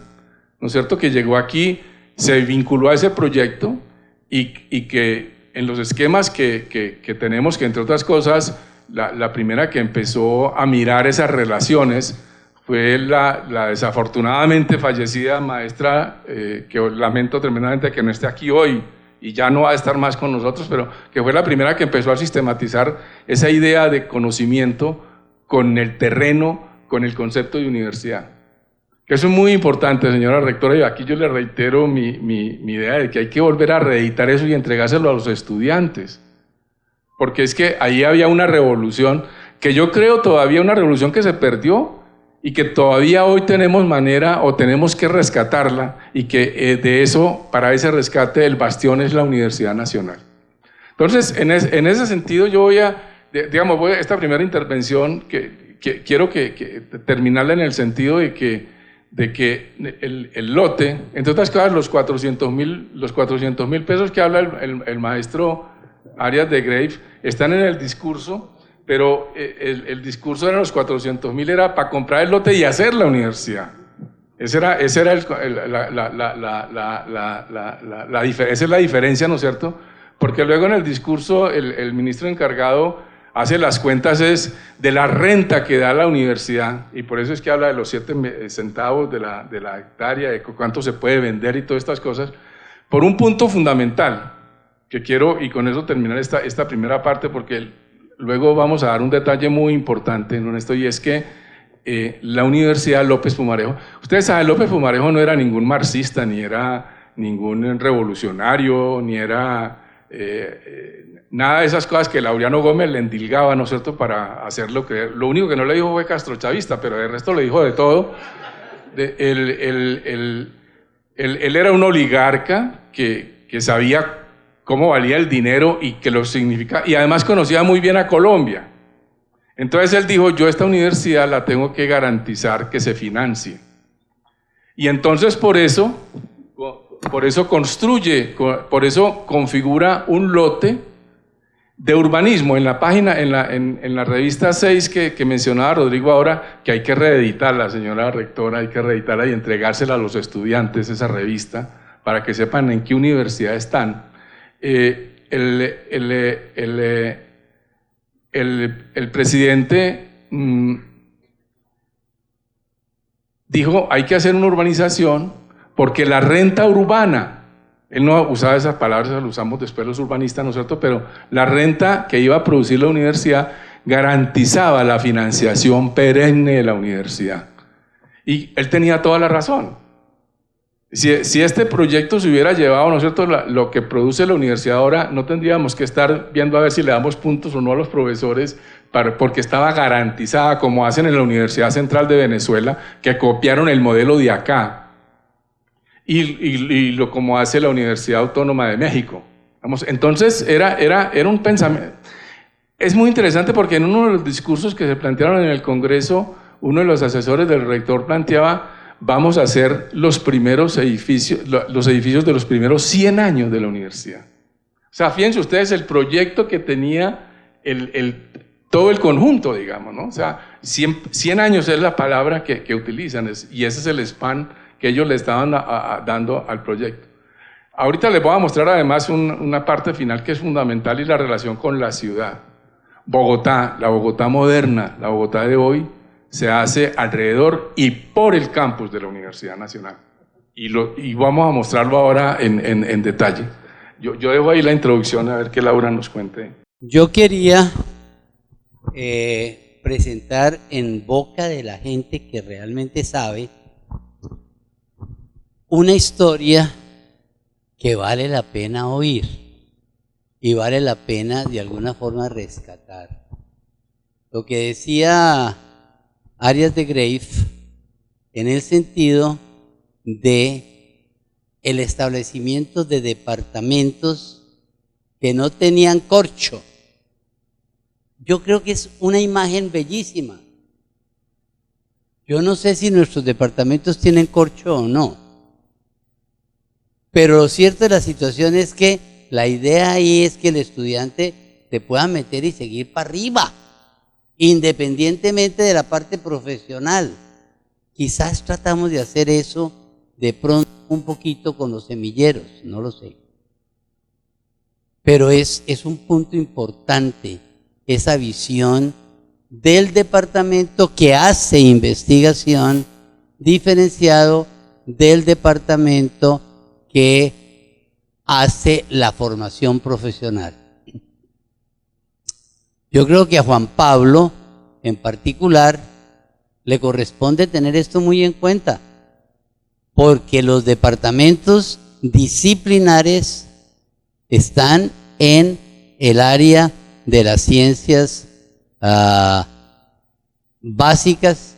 ¿no es cierto?, que llegó aquí, se vinculó a ese proyecto y que en los esquemas que tenemos, que entre otras cosas, la primera que empezó a mirar esas relaciones fue la desafortunadamente fallecida maestra, que lamento tremendamente que no esté aquí hoy, y ya no va a estar más con nosotros, pero que fue la primera que empezó a sistematizar esa idea de conocimiento con el terreno, con el concepto de universidad. Que eso es muy importante, señora rectora, y aquí yo le reitero mi idea de que hay que volver a reeditar eso y entregárselo a los estudiantes. Porque es que ahí había una revolución, que yo creo todavía una revolución que se perdió, y que todavía hoy tenemos manera o tenemos que rescatarla, y que de eso, para ese rescate, el bastión es la Universidad Nacional. Entonces, en ese sentido yo voy a esta primera intervención, que quiero terminarla en el sentido de que el lote, entre otras cosas, los 400.000 pesos que habla el maestro Arias de Graves, están en el discurso, pero el discurso de los 400.000 era para comprar el lote y hacer la universidad. Esa es la diferencia, ¿no es cierto? Porque luego en el discurso el ministro encargado hace las cuentas de la renta que da la universidad, y por eso es que habla de los 7 centavos de la hectárea, de cuánto se puede vender y todas estas cosas, por un punto fundamental, que quiero, y con eso terminar esta primera parte, porque luego vamos a dar un detalle muy importante en esto, y es que la Universidad López Pumarejo, ustedes saben, López Pumarejo no era ningún marxista, ni era ningún revolucionario, ni era nada de esas cosas que Laureano Gómez le endilgaba, ¿no es cierto?, para hacerlo creer. Lo único que no le dijo fue castrochavista, pero de resto le dijo de todo. Él era un oligarca que sabía cómo valía el dinero y que lo significaba, y además conocía muy bien a Colombia. Entonces él dijo, yo esta universidad la tengo que garantizar que se financie. Y entonces por eso configura un lote de urbanismo en la página, en la revista 6 que mencionaba Rodrigo ahora, que hay que reeditarla, señora rectora, hay que reeditarla y entregársela a los estudiantes, esa revista, para que sepan en qué universidad están. El presidente dijo, hay que hacer una urbanización porque la renta urbana, él no usaba esas palabras, las usamos después los urbanistas, ¿no es cierto?, pero la renta que iba a producir la universidad garantizaba la financiación perenne de la universidad. Y él tenía toda la razón. Si este proyecto se hubiera llevado, ¿no es cierto?, lo que produce la universidad ahora, no tendríamos que estar viendo a ver si le damos puntos o no a los profesores, porque estaba garantizada, como hacen en la Universidad Central de Venezuela, que copiaron el modelo de acá, y como hace la Universidad Autónoma de México. Entonces era un pensamiento. Es muy interesante porque en uno de los discursos que se plantearon en el Congreso, uno de los asesores del rector planteaba, vamos a hacer los primeros edificios, los edificios de los primeros 100 años de la universidad. O sea, fíjense ustedes el proyecto que tenía todo el conjunto, digamos, ¿no? O sea, 100 años es la palabra que utilizan, y ese es el span que ellos le estaban dando al proyecto. Ahorita les voy a mostrar además una parte final que es fundamental, y la relación con la ciudad. Bogotá, la Bogotá moderna, la Bogotá de hoy, se hace alrededor y por el campus de la Universidad Nacional. Y vamos a mostrarlo ahora en detalle. Yo dejo ahí la introducción, a ver que Laura nos cuente. Yo quería presentar en boca de la gente que realmente sabe una historia que vale la pena oír y vale la pena de alguna forma rescatar. Lo que decía Arias de Grave en el sentido de el establecimiento de departamentos que no tenían corcho. Yo creo que es una imagen bellísima. Yo no sé si nuestros departamentos tienen corcho o no, pero lo cierto de la situación es que la idea ahí es que el estudiante se pueda meter y seguir para arriba, independientemente de la parte profesional. Quizás tratamos de hacer eso de pronto un poquito con los semilleros, no lo sé. Pero es un punto importante, esa visión del departamento que hace investigación diferenciado del departamento que hace la formación profesional. Yo creo que a Juan Pablo, en particular, le corresponde tener esto muy en cuenta, porque los departamentos disciplinares están en el área de las ciencias básicas,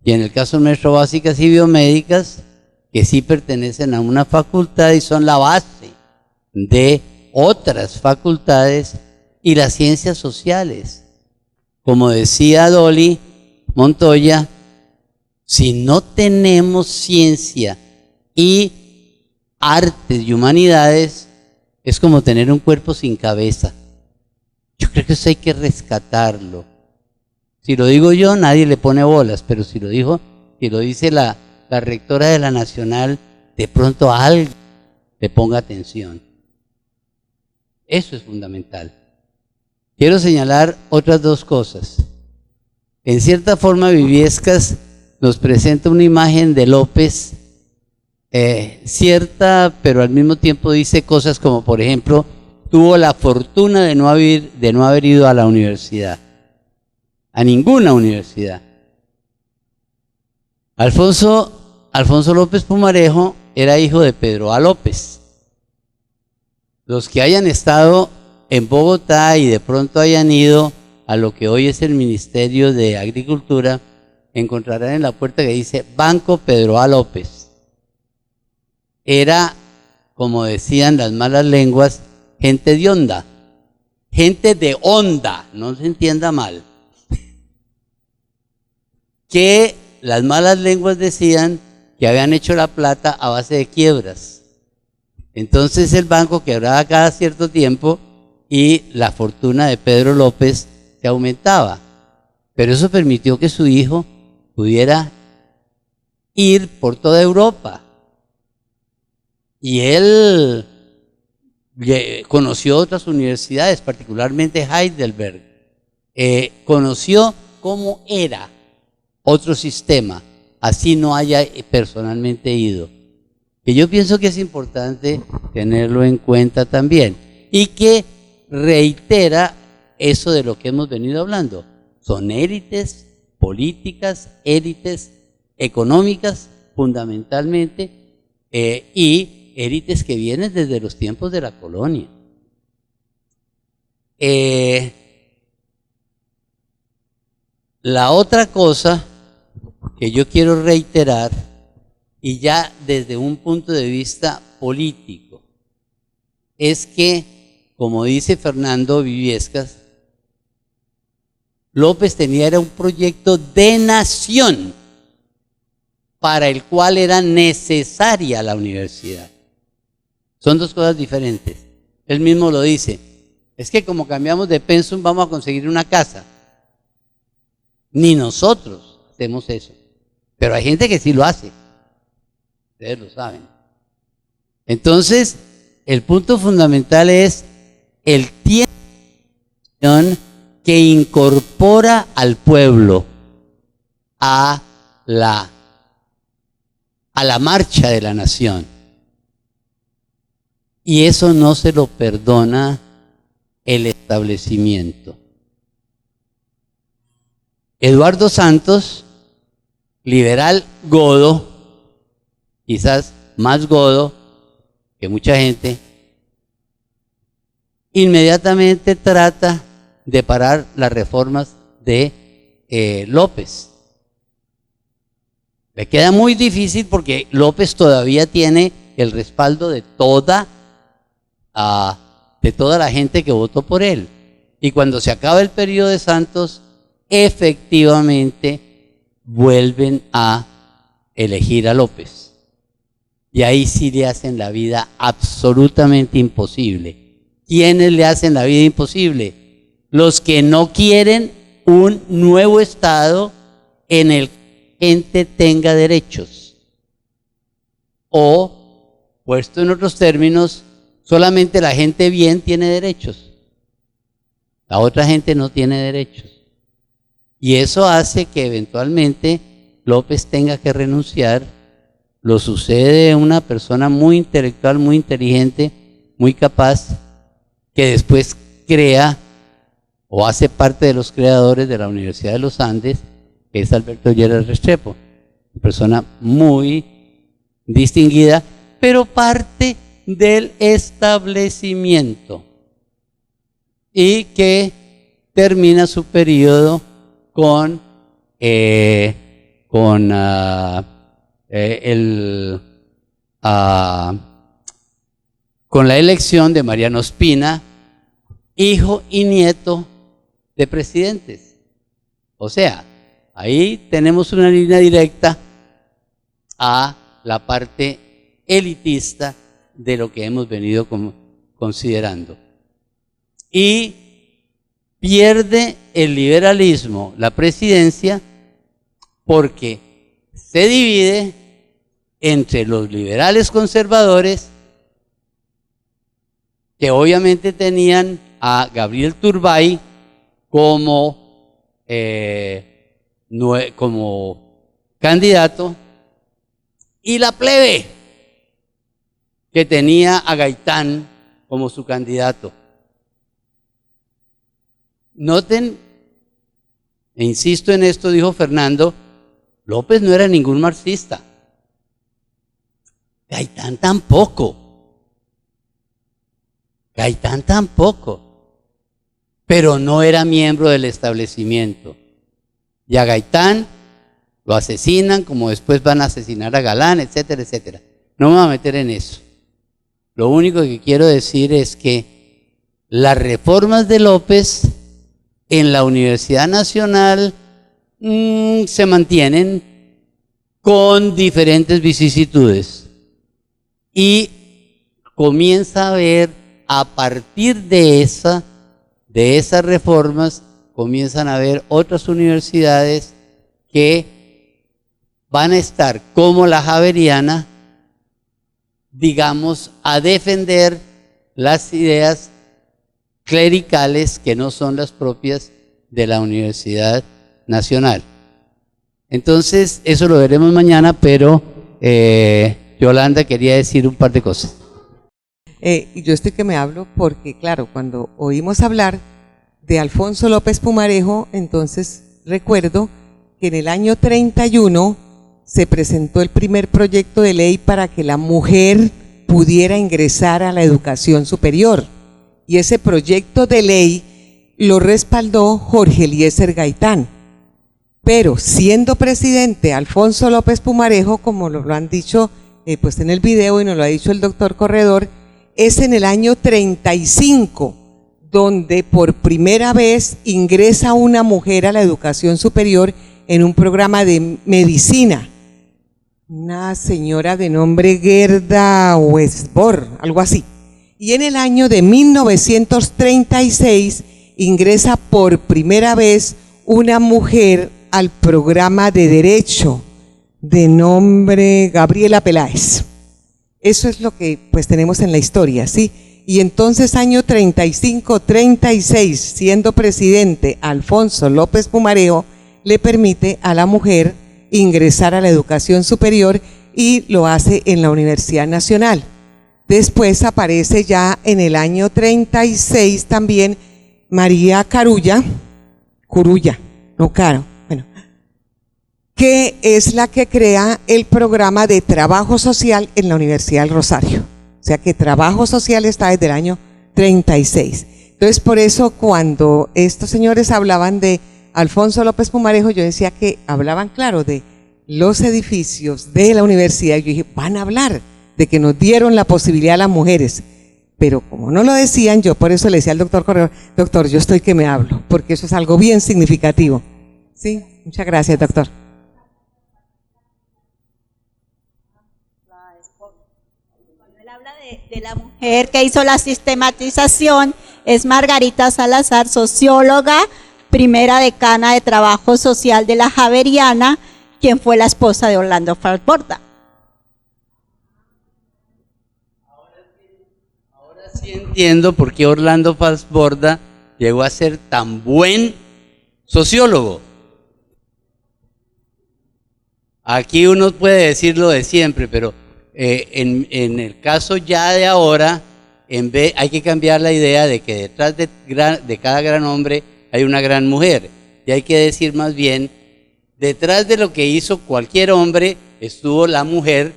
y en el caso nuestro básicas y biomédicas, que sí pertenecen a una facultad y son la base de otras facultades, y las ciencias sociales. Como decía Dolly Montoya, si no tenemos ciencia y artes y humanidades, es como tener un cuerpo sin cabeza. Yo creo que eso hay que rescatarlo. Si lo digo yo, nadie le pone bolas, pero si lo dice la rectora de la Nacional, de pronto a alguien le ponga atención. Eso es fundamental. Quiero señalar otras dos cosas. En cierta forma, Viviescas nos presenta una imagen de López cierta, pero al mismo tiempo dice cosas como, por ejemplo, tuvo la fortuna de no haber ido a la universidad, a ninguna universidad. Alfonso López Pumarejo era hijo de Pedro A. López. Los que hayan estado en Bogotá y de pronto hayan ido a lo que hoy es el Ministerio de Agricultura, encontrarán en la puerta que dice Banco Pedro A. López. Era, como decían las malas lenguas, gente de onda, no se entienda mal. Que las malas lenguas decían que habían hecho la plata a base de quiebras. Entonces el banco quebraba cada cierto tiempo y la fortuna de Pedro López se aumentaba. Pero eso permitió que su hijo pudiera ir por toda Europa. Y él conoció otras universidades, particularmente Heidelberg. Conoció cómo era otro sistema, así no haya personalmente ido. Que yo pienso que es importante tenerlo en cuenta también. Y que reitera eso de lo que hemos venido hablando. Son élites políticas, élites económicas fundamentalmente, y élites que vienen desde los tiempos de la colonia. La otra cosa que yo quiero reiterar, y ya desde un punto de vista político, es que, como dice Fernando Viviescas, López tenía era un proyecto de nación. para el cual era necesaria la universidad. Son dos cosas diferentes. Él mismo lo dice. Es que como cambiamos de pensum vamos a conseguir una casa. Ni nosotros hacemos eso. Pero hay gente que sí lo hace. Ustedes lo saben. Entonces, el punto fundamental es el tiempo que incorpora al pueblo a la marcha de la nación. Y eso no se lo perdona el establecimiento. Eduardo Santos, liberal godo, quizás más godo que mucha gente, inmediatamente trata de parar las reformas de López. Le queda muy difícil porque López todavía tiene el respaldo de toda la gente que votó por él. Y cuando se acaba el periodo de Santos, efectivamente vuelven a elegir a López. Y ahí sí le hacen la vida absolutamente imposible. ¿Quiénes le hacen la vida imposible? Los que no quieren un nuevo Estado en el que la gente tenga derechos. O, puesto en otros términos, solamente la gente bien tiene derechos. La otra gente no tiene derechos. Y eso hace que eventualmente López tenga que renunciar. Lo sucede una persona muy intelectual, muy inteligente, muy capaz, que después crea o hace parte de los creadores de la Universidad de los Andes, que es Alberto Lleras Restrepo. Una persona muy distinguida, pero parte del establecimiento y que termina su periodo con la elección de Mariano Ospina, hijo y nieto de presidentes. O sea, ahí tenemos una línea directa a la parte elitista de lo que hemos venido considerando. Y pierde el liberalismo la presidencia porque se divide entre los liberales conservadores, que obviamente tenían a Gabriel Turbay como candidato, y la plebe, que tenía a Gaitán como su candidato. Noten, e insisto en esto, dijo Fernando, López no era ningún marxista. Gaitán tampoco. Pero no era miembro del establecimiento. Y a Gaitán lo asesinan, como después van a asesinar a Galán, etcétera, etcétera. No me voy a meter en eso. Lo único que quiero decir es que las reformas de López en la Universidad Nacional se mantienen con diferentes vicisitudes. Y comienza a haber, a partir de esas reformas, comienzan a haber otras universidades que van a estar, como la Javeriana, digamos, a defender las ideas clericales que no son las propias de la Universidad Nacional. Entonces, eso lo veremos mañana, pero Yolanda quería decir un par de cosas. Yo estoy que me hablo porque, claro, cuando oímos hablar de Alfonso López Pumarejo, entonces recuerdo que en el año 31 se presentó el primer proyecto de ley para que la mujer pudiera ingresar a la educación superior. Y ese proyecto de ley lo respaldó Jorge Eliezer Gaitán. Pero siendo presidente Alfonso López Pumarejo, como lo han dicho pues en el video y nos lo ha dicho el doctor Corredor, es en el año 35 donde por primera vez ingresa una mujer a la educación superior en un programa de medicina. una señora de nombre Gerda Westbor, algo así. Y en el año de 1936 ingresa por primera vez una mujer al programa de derecho de nombre Gabriela Peláez. Eso es lo que pues tenemos en la historia, ¿sí? Y entonces año 35-36, siendo presidente Alfonso López Pumarejo, le permite a la mujer ingresar a la educación superior y lo hace en la Universidad Nacional. Después aparece ya en el año 36 también María Curulla, que es la que crea el programa de trabajo social en la Universidad del Rosario. O sea que trabajo social está desde el año 36. Entonces, por eso cuando estos señores hablaban de Alfonso López Pumarejo, yo decía que hablaban, claro, de los edificios de la universidad. Yo dije, van a hablar de que nos dieron la posibilidad a las mujeres. Pero como no lo decían, yo por eso le decía al doctor Corredor, doctor, yo estoy que me hablo, porque eso es algo bien significativo. Sí, muchas gracias, doctor. Él habla de la mujer que hizo la sistematización, es Margarita Salazar, socióloga, primera decana de Trabajo Social de la Javeriana, quien fue la esposa de Orlando Falsborda. Ahora sí entiendo por qué Orlando Falsborda llegó a ser tan buen sociólogo. Aquí uno puede decir lo de siempre, pero en el caso ya de ahora, hay que cambiar la idea de que detrás de cada gran hombre hay una gran mujer. Y hay que decir más bien, detrás de lo que hizo cualquier hombre, estuvo la mujer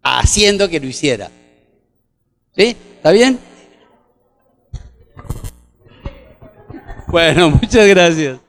haciendo que lo hiciera. ¿Sí? ¿Está bien? Bueno, muchas gracias.